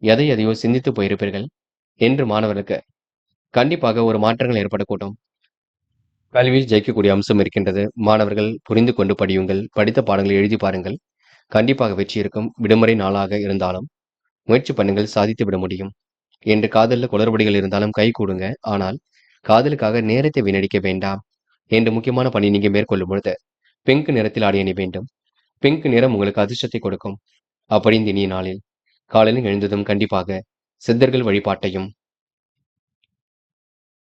எதையோ சிந்தித்து போயிருப்பீர்கள். என்று மாணவர்களுக்கு கண்டிப்பாக ஒரு மாற்றங்கள் ஏற்படக்கூடும். கல்வியில் ஜெயிக்கக்கூடிய அம்சம் இருக்கின்றது. மாணவர்கள் புரிந்து கொண்டு படியுங்கள். படித்த பாடங்களை எழுதி பாருங்கள். கண்டிப்பாக வெற்றி இருக்கும். விடுமுறை நாளாக இருந்தாலும் முயற்சி பண்ணுங்கள், சாதித்து விட முடியும். என்று காதலில் குளறுபடிகள் இருந்தாலும் கை கூடுங்க. ஆனால் காதலுக்காக நேரத்தை வீணடிக்க வேண்டாம். என்று முக்கியமான பணி நீங்க மேற்கொள்ளும் பொழுது பிங்க் நிறத்தில் ஆடை அணி வேண்டும். பிங்க் நிறம் உங்களுக்கு அதிர்ஷ்டத்தை கொடுக்கும். அப்படி இந்த இனிய நாளில் காலையில் எழுந்ததும் கண்டிப்பாக சித்தர்கள் வழிபாட்டையும்,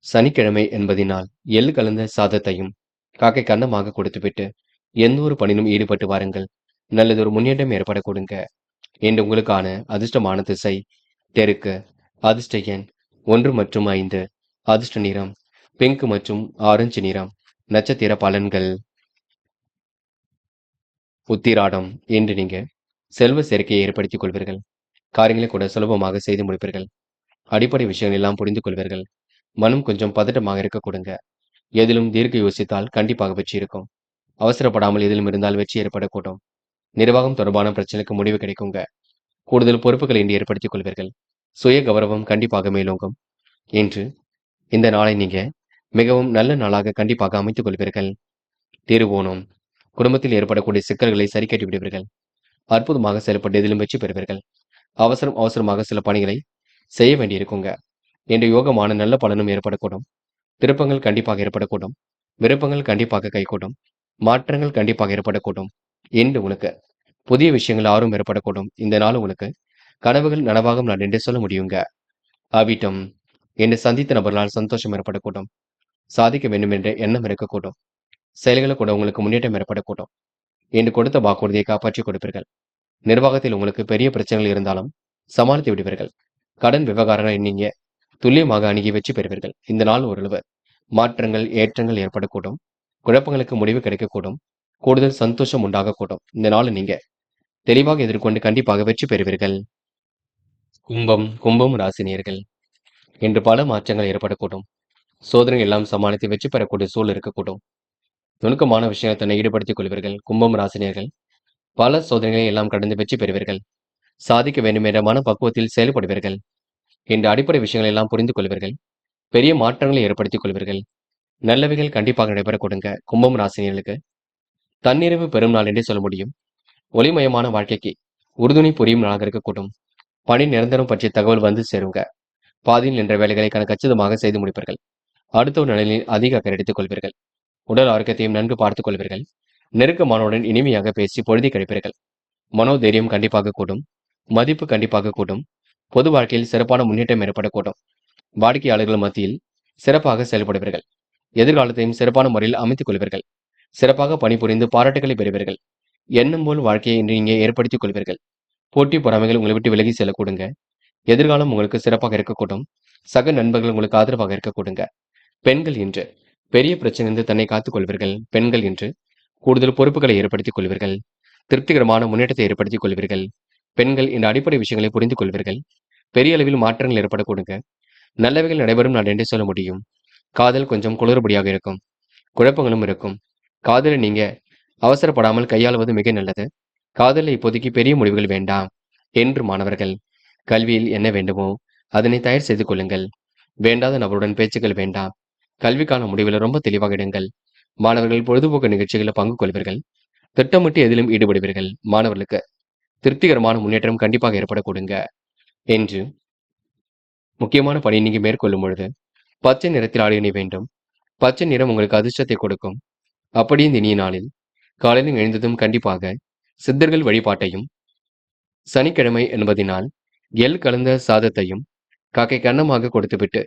சனிக்கிழமை என்பதினால் எள்ளு கலந்த சாதத்தையும் காக்கை கன்னமாக கொடுத்துவிட்டு எந்த ஒரு பணியிலும் ஈடுபட்டு வாருங்கள். நல்லதொரு முன்னேற்றம் ஏற்பட கொடுங்க. என்று உங்களுக்கான அதிர்ஷ்டமான திசை தெற்கு. அதிர்ஷ்ட எண் 1 மற்றும் 5. அதிர்ஷ்ட நிறம் பிங்க் மற்றும் ஆரஞ்சு நிறம். நட்சத்திர பலன்கள். உத்திராடம். இன்று நீங்க செல்வ சேர்க்கையை ஏற்படுத்திக் கொள்வீர்கள். காரியங்களை கூட சுலபமாக செய்து முடிப்பீர்கள். அடிப்படை விஷயங்கள் எல்லாம் புரிந்து கொள்வீர்கள். மனம் கொஞ்சம் பதட்டமாக இருக்க கொடுங்க. எதிலும் தீர்க்க யோசித்தால் கண்டிப்பாக வெற்றி இருக்கும். அவசரப்படாமல் எதிலும் இருந்தால் வெற்றி ஏற்படக்கூடும். நிர்வாகம் தொடர்பான பிரச்சனைக்கு முடிவு கிடைக்குங்க. கூடுதல் பொறுப்புகளை இன்று ஏற்படுத்திக் கொள்வீர்கள். சுய கௌரவம் கண்டிப்பாக மேலோங்கும். இன்று இந்த நாளை நீங்க மிகவும் நல்ல நாளாக கண்டிப்பாக அமைத்துக் கொள்வீர்கள். திருவோணம். குடும்பத்தில் ஏற்படக்கூடிய சிக்கல்களை சரி கட்டி விடுவீர்கள். அற்புதமாக செயல்பட்டு எதிலும் வெற்றி பெறுவீர்கள். அவசரமாக சில பணிகளை செய்ய வேண்டியிருக்குங்க. இன்று யோகமான நல்ல பலனும் ஏற்படக்கூடும். திருப்பங்கள் கண்டிப்பாக ஏற்படக்கூடும். விருப்பங்கள் கண்டிப்பாக கைகூடும். மாற்றங்கள் கண்டிப்பாக ஏற்படக்கூடும். இன்று உங்களுக்கு புதிய விஷயங்கள் ஆர்வம் ஏற்படக்கூடும். இந்த நாள் உங்களுக்கு கனவுகள் நனவாகும் நாள் என்று சொல்ல முடியுங்க. அவிட்டம். இன்று சந்தித்த நபர்களால் சந்தோஷம் ஏற்படக்கூடும். சாதிக்க வேண்டும் என்ற எண்ணம் இருக்கக்கூடும். செயல்களை கூட உங்களுக்கு முன்னேற்றம் ஏற்படக்கூடும். இன்று கொடுத்த வாக்குறுதியை காப்பாற்றி கொடுப்பீர்கள். நிர்வாகத்தில் உங்களுக்கு பெரிய பிரச்சனைகள் இருந்தாலும் சமாளித்து விடுவீர்கள். கடன் விவகாரங்களை நீங்க துல்லியமாக அணுகி வெற்றி பெறுவீர்கள். இந்த நாள் ஓரளவு மாற்றங்கள் ஏற்றங்கள் ஏற்படக்கூடும். குழப்பங்களுக்கு முடிவு கிடைக்கக்கூடும். கூடுதல் சந்தோஷம் உண்டாகக்கூடும். இந்த நாள் நீங்க தெளிவாக எதிர்கொண்டு கண்டிப்பாக வெற்றி பெறுவீர்கள். கும்பம் ராசினியர்கள். இன்று பல மாற்றங்கள் ஏற்படக்கூடும். சோதனை எல்லாம் சமாளித்து வெற்றி பெறக்கூடிய சூழல் இருக்கக்கூடும். நுணுக்கமான விஷயத்தை தன்னை ஈடுபடுத்திக் கொள்வீர்கள். கும்பம் ராசினியர்கள் பல சோதனைகளை எல்லாம் கடந்து வெற்றி பெறுவீர்கள். சாதிக்க வேண்டும் என்ற மனப்பக்குவத்தில் செயல்படுவீர்கள். இன்று அடிப்படை விஷயங்களை எல்லாம் புரிந்து கொள்வீர்கள். பெரிய மாற்றங்களை ஏற்படுத்திக் கொள்வீர்கள். நல்லவைகள் கண்டிப்பாக நடைபெற கொடுங்க. கும்பம் ராசினியர்களுக்கு தன்னிறைவு பெறும் நாள் என்றே சொல்ல முடியும். ஒளிமயமான வாழ்க்கைக்கு உறுதுணை புரியும் நாளாக இருக்கக்கூடும். பணி நிரந்தரம் பற்றிய தகவல் வந்து சேருங்க. பாதியில் நின்ற வேலைகளை கச்சிதமாக செய்து முடிப்பீர்கள். அடுத்தவர் நலனில் அதிக அக்கறை எடுத்துக் கொள்வீர்கள். உடல் ஆரோக்கியத்தையும் நன்கு பார்த்துக் கொள்வீர்கள். நெருக்கமானவுடன் இனிமையாக பேசி பொழுதி கழிப்பீர்கள். மனோதைரியம் கண்டிப்பாக கூடும். மதிப்பு கண்டிப்பாக கூடும். பொது வாழ்க்கையில் சிறப்பான முன்னேற்றம் ஏற்படக்கூடும். வாடிக்கையாளர்கள் மத்தியில் சிறப்பாக செயல்படுவீர்கள். எதிர்காலத்தையும் சிறப்பான முறையில் அமைத்துக் கொள்வீர்கள். சிறப்பாக பணிபுரிந்து பாராட்டுகளை பெறுவீர்கள். எண்ணம் போல் வாழ்க்கையை இன்று நீங்க ஏற்படுத்திக் கொள்வீர்கள். போட்டி பொறாமைகள் உங்களை விட்டு விலகி செல்லக்கூடுங்க. எதிர்காலம் உங்களுக்கு சிறப்பாக இருக்கக்கூடும். சக நண்பர்கள் உங்களுக்கு ஆதரவாக இருக்கக்கூடுங்க. பெண்கள் இன்று பெரிய பிரச்சனையிலிருந்து தன்னை காத்துக் கொள்வீர்கள். பெண்கள் இன்று கூடுதல் பொறுப்புகளை ஏற்படுத்திக் கொள்வீர்கள். திருப்திகரமான முன்னேற்றத்தை ஏற்படுத்திக் கொள்வீர்கள். பெண்கள் இந்த அடிப்படை விஷயங்களை புரிந்து கொள்வீர்கள். பெரிய அளவில் மாற்றங்கள் ஏற்படக்கூடுங்க. நல்லவைகள் நடைபெறும் நாள் என்றே சொல்ல முடியும். காதல் கொஞ்சம் குளறுபடியாக இருக்கும். குழப்பங்களும் இருக்கும். காதலை நீங்க அவசரப்படாமல் கையாளுவது மிக நல்லது. காதலில் இப்போதைக்கு பெரிய முடிவுகள் வேண்டாம் என்று மாணவர்கள் கல்வியில் என்ன வேண்டுமோ அதனை தயார் செய்து கொள்ளுங்கள். வேண்டாத நபருடன் பேச்சுக்கள் வேண்டாம். கல்விக்கான முடிவில் ரொம்ப தெளிவாக இடுங்கள். மாணவர்கள் பொழுதுபோக்கு நிகழ்ச்சிகளில் பங்கு கொள்வீர்கள். திட்டமிட்டு எதிலும் ஈடுபடுவீர்கள். மாணவர்களுக்கு திருப்திகரமான முன்னேற்றம் கண்டிப்பாக ஏற்படக்கூடுங்க. என்று முக்கியமான பணி நீங்க மேற்கொள்ளும் பொழுது பச்சை நிறத்தில் ஆடை அணிய வேண்டும். பச்சை நிறம் உங்களுக்கு அதிர்ஷ்டத்தை கொடுக்கும். அப்படியே இந்த இனிய நாளில் காலையில் எழுந்ததும் கண்டிப்பாக சித்தர்கள் வழிபாட்டையும், சனிக்கிழமை என்பதினால் எள் கலந்த சாதத்தையும் காக்கை கன்னமாக கொடுத்துவிட்டு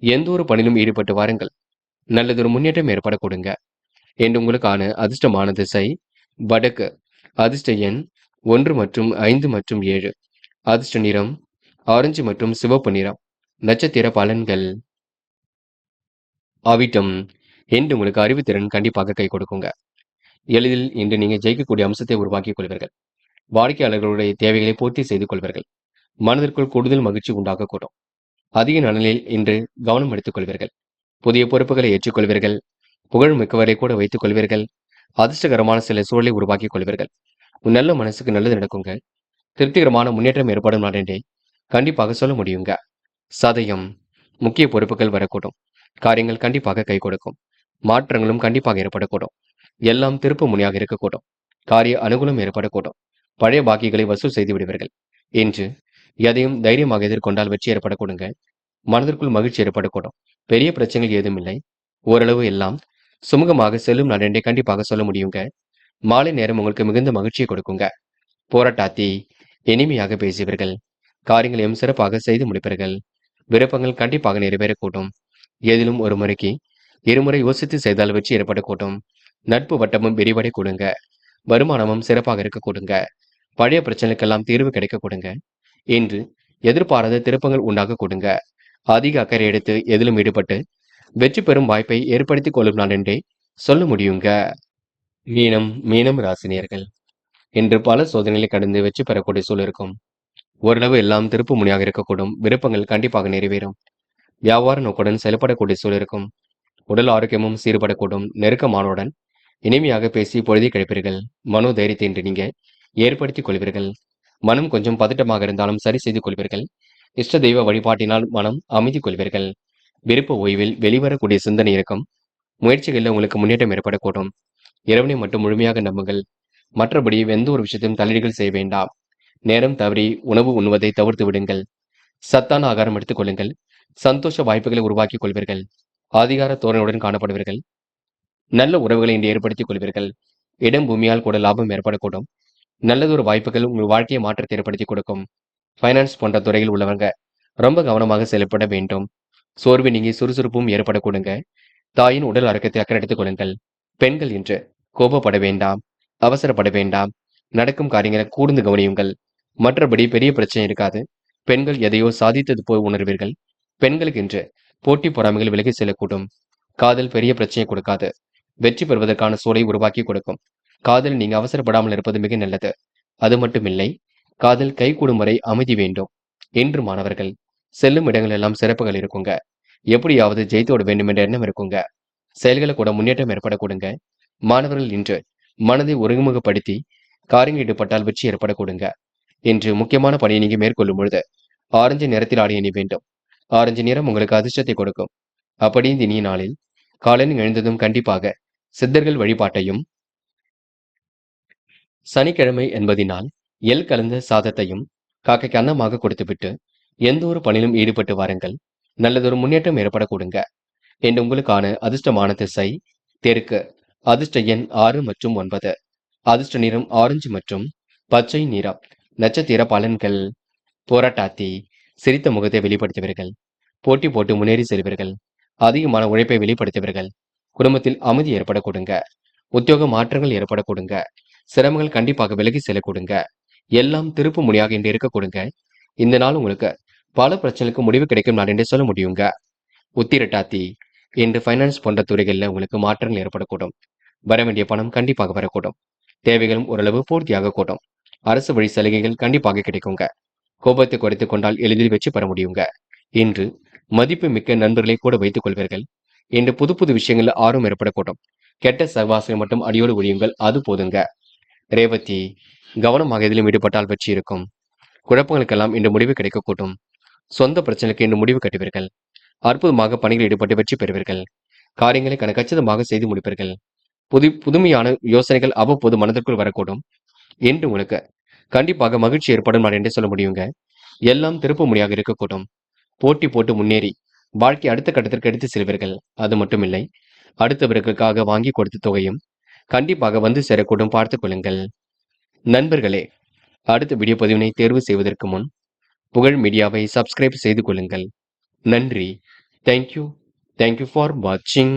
எந்த ஒரு பணியிலும் ஈடுபட்டு வாருங்கள். நல்லதொரு முன்னேற்றம் ஏற்பட கொடுங்க. என்று உங்களுக்கான அதிர்ஷ்டமான திசை வடக்கு. அதிர்ஷ்ட எண் 1 மற்றும் 5 மற்றும் 7. அதிர்ஷ்ட நிறம் ஆரஞ்சு மற்றும் சிவப்பு நிறம். நட்சத்திர பலன்கள். அவிட்டம். என்று உங்களுக்கு அறிவுத்திறன் கண்டிப்பாக கை கொடுக்குங்க. எளிதில் இன்று நீங்க ஜெயிக்கக்கூடிய அம்சத்தை உருவாக்கிக் கொள்வீர்கள். வாடிக்கையாளர்களுடைய தேவைகளை பூர்த்தி செய்து கொள்வீர்கள். மனதிற்குள் கூடுதல் மகிழ்ச்சி உண்டாகக்கூடும். அதிக நலனில் இன்று கவனம் எடுத்துக் கொள்வீர்கள். புதிய பொறுப்புகளை ஏற்றுக்கொள்வீர்கள். புகழ் மிக்கவரை கூட வைத்துக் கொள்வீர்கள். அதிர்ஷ்டகரமான சில சூழலை உருவாக்கிக் கொள்வீர்கள். நல்ல மனசுக்கு நல்லது நடக்குங்க. திருப்திகரமான முன்னேற்றம் ஏற்படும் நாள் என்றே கண்டிப்பாக சொல்ல முடியுங்க. சதயம். முக்கிய பொறுப்புகள் வரக்கூடும். காரியங்கள் கண்டிப்பாக கை கொடுக்கும். மாற்றங்களும் கண்டிப்பாக ஏற்படக்கூடும். எல்லாம் திருப்பு முனையாக இருக்கக்கூடும். காரிய அனுகூலம் ஏற்படக்கூடும். பழைய பாக்கிகளை வசூல் செய்து விடுவீர்கள். இன்று எதையும் தைரியமாக எதிர்கொண்டால் வெற்றி ஏற்படக்கூடுங்க. மனதிற்குள் மகிழ்ச்சி ஏற்படக்கூடும். பெரிய பிரச்சனைகள் ஏதும் இல்லை. ஓரளவு எல்லாம் சுமூகமாக செல்லும் நாள் என்றே கண்டிப்பாக சொல்ல முடியுங்க. மாலை நேரம் உங்களுக்கு மிகுந்த மகிழ்ச்சியை கொடுக்குங்க. போராட்டாத்தி இனிமையாக பேசுவீர்கள். காரியங்களையும் சிறப்பாக செய்து முடிப்பீர்கள். விருப்பங்கள் கண்டிப்பாக நிறைவேறக்கூடும். ஏதிலும் ஒரு முறைக்கு இருமுறை யோசித்து செய்தால் வெற்றி ஏற்படக்கூடும். நட்பு வட்டமும் விரிவடை கொடுங்க. வருமானமும் சிறப்பாக இருக்க கொடுங்க. பழைய பிரச்சனைக்கெல்லாம் தீர்வு கிடைக்க கொடுங்க. இன்று எதிர்பாராத திருப்பங்கள் உண்டாக கொடுங்க. அதிக அக்கறை எடுத்து எதிலும் ஈடுபட்டு வெற்றி பெறும் வாய்ப்பை ஏற்படுத்திக் கொள்ளும் நாள் என்றே சொல்ல முடியுங்க. மீனம் ராசினியர்கள் இன்று பல சோதனைகளை கடந்து வெற்றி பெறக்கூடிய சூழல் இருக்கும். ஓரளவு எல்லாம் திருப்பு முனையாக இருக்கக்கூடும். விருப்பங்கள் கண்டிப்பாக நிறைவேறும். வியாபார நோக்குடன் செயல்படக்கூடிய சூழல் இருக்கும். உடல் ஆரோக்கியமும் சீர்படக்கூடும். நெருக்கமானவுடன் இனிமையாக பேசி பொழுதை கழிப்பீர்கள். மனோ தைரியத்தை இன்று நீங்க ஏற்படுத்திக் கொள்வீர்கள். மனம் கொஞ்சம் பதட்டமாக இருந்தாலும் சரி செய்து கொள்வீர்கள். இஷ்ட தெய்வ வழிபாட்டினால் மனம் அமைதி கொள்வீர்கள். விருப்ப ஓய்வில் வெளிவரக்கூடிய சிந்தனை இருக்கும். முயற்சிகளில் உங்களுக்கு முன்னேற்றம் ஏற்படக்கூடும். இறைவனை மட்டும் முழுமையாக நம்புங்கள். மற்றபடி எந்த ஒரு விஷயத்தையும் தலையீடுகள் செய்ய வேண்டாம். நேரம் தவறி உணவு உண்ணுவதை தவிர்த்து விடுங்கள். சத்தான ஆகாரம் எடுத்துக் கொள்ளுங்கள். சந்தோஷ வாய்ப்புகளை உருவாக்கிக் கொள்வீர்கள். அதிகார தோரணையுடன் காணப்படுவீர்கள். நல்ல உறவுகளை இன்று ஏற்படுத்திக் கொள்வீர்கள். இடம் பூமியால் கூட லாபம் ஏற்படக்கூடும். நல்லதொரு வாய்ப்புகள் உங்கள் வாழ்க்கையை மாற்றத்தை ஏற்படுத்தி கொடுக்கும். ஃபைனான்ஸ் போன்ற துறையில் உள்ளவங்க ரொம்ப கவனமாக செயல்பட வேண்டும். சோர்வு நீங்கி சுறுசுறுப்பும் ஏற்படக்கூடுங்க. தாயின் உடல் ஆரோக்கியத்தை அக்கறை எடுத்துக் கொள்ளுங்கள். பெண்கள் இன்று கோபப்பட வேண்டாம். அவசரப்பட வேண்டாம். நடக்கும் காரியங்களை கூர்ந்து கவனியுங்கள். மற்றபடி பெரிய பிரச்சனை இருக்காது. பெண்கள் எதையோ சாதித்தது போல் உணர்வீர்கள். பெண்களுக்கு இன்று போட்டி பொறாமைகள் விலகி செல்லக்கூடும். காதல் பெரிய பிரச்சனையை கொடுக்காது. வெற்றி பெறுவதற்கான சூழலை உருவாக்கி கொடுக்கும். காதல் நீங்க அவசரப்படாமல் இருப்பது மிக நல்லது. அது மட்டுமில்லை, காதல் கைகூடும் வரை அமைதி வேண்டும். இன்று மாணவர்கள் செல்லும் இடங்கள் எல்லாம் சிறப்புகள் இருக்குங்க. எப்படியாவது ஜெயித்தோட வேண்டும் என்ற எண்ணம் இருக்குங்க. செயல்களை கூட முன்னேற்றம் ஏற்படக்கூடுங்க. மாணவர்கள் இன்று மனதை ஒருமுகப்படுத்தி காரியங்கள் ஈடுபட்டால் வெற்றி ஏற்படக்கூடுங்க. இன்று முக்கியமான பணியை நீங்க மேற்கொள்ளும் பொழுது ஆரஞ்சு நிறத்தில் ஆடை அணி வேண்டும். ஆரஞ்சு நிறம் உங்களுக்கு அதிர்ஷ்டத்தை கொடுக்கும். அப்படி இந்த இனிய நாளில் காலையில் எழுந்ததும் கண்டிப்பாக சித்தர்கள் வழிபாட்டையும், சனிக்கிழமை என்பதினால் எள் கலந்த சாதத்தையும் காக்கைக்கு அன்னமாக கொடுத்துவிட்டு எந்த ஒரு பணியிலும் ஈடுபட்டு வாருங்கள். நல்லதொரு முன்னேற்றம் ஏற்படக்கூடுங்க. என்று உங்களுக்கான அதிர்ஷ்டமான திசை தெற்கு. அதிர்ஷ்ட எண் 6 மற்றும் 9. அதிர்ஷ்ட நிறம் ஆரஞ்சு மற்றும் பச்சை நிறம். நட்சத்திர பலன்கள். போராட்டாத்தி சிரித்த முகத்தை வெளிப்படுத்துவீர்கள். போட்டி போட்டு முன்னேறி செல்வீர்கள். அதிகமான உழைப்பை வெளிப்படுத்துவீர்கள். குடும்பத்தில் அமைதி ஏற்படக்கூடுங்க. உத்தியோக மாற்றங்கள் ஏற்படக்கூடுங்க. சிரமங்கள் கண்டிப்பாக விலகி செல்லக்கூடுங்க. எல்லாம் திருப்பு முனையாக இன்று இருக்கக்கூடுங்க. இந்த நாள் உங்களுக்கு பல பிரச்சனைகளுக்கு முடிவு கிடைக்கும் நாள் என்றே சொல்ல முடியுங்க. உத்திரட்டாத்தி இன்று ஃபைனான்ஸ் போன்ற துறைகளில் உங்களுக்கு மாற்றங்கள் ஏற்படக்கூடும். வர வேண்டிய பணம் கண்டிப்பாக வரக்கூடும். தேவைகளும் ஓரளவு பூர்த்தியாக கூடும். அரசு வழி சலுகைகள் கண்டிப்பாக கிடைக்குங்க. கோபத்தை குறைத்துக் கொண்டால் எளிதில் வெற்றி பெற முடியுங்க. இன்று மதிப்பு மிக்க நண்பர்களை கூட வைத்துக் கொள்வீர்கள். இன்று புது புது விஷயங்களில் ஆர்வம் ஏற்படக்கூடும். கெட்ட சகவாசனை மட்டும் அடியோடு ஒழியுங்கள். அது போதுங்க. ரேவதி கவனமாக எதிலும் ஈடுபட்டால் வெற்றி இருக்கும். குழப்பங்களுக்கெல்லாம் இன்று முடிவு கிடைக்கக்கூடும். சொந்த பிரச்சனைக்கு இன்று முடிவு கட்டுவீர்கள். அற்புதமாக பணிகளில் ஈடுபட்டு வெற்றி பெறுவீர்கள். காரியங்களை கச்சிதமாக செய்து முடிப்பீர்கள். புதுமையான யோசனைகள் அவ்வப்போது மனதிற்குள் வரக்கூடும். என்று உங்களுக்கு கண்டிப்பாக மகிழ்ச்சி ஏற்படும் நாள் என்றே சொல்ல முடியுங்க. எல்லாம் திருப்பு முனையாக இருக்கக்கூடும். போட்டி போட்டு முன்னேறி வாழ்க்கை அடுத்த கட்டத்திற்கு எடுத்து செல்வீர்கள். அது மட்டுமில்லை, அடுத்தவர்களுக்காக வாங்கி கொடுத்த தொகையும் கண்டிப்பாக வந்து சேரக்கூடும். பார்த்துக் கொள்ளுங்கள். நண்பர்களே, அடுத்த வீடியோ பதிவினை தேர்வு செய்வதற்கு முன் புகழ் மீடியாவை சப்ஸ்கிரைப் செய்து கொள்ளுங்கள். நன்றி. தேங்க்யூ ஃபார் வாட்சிங்.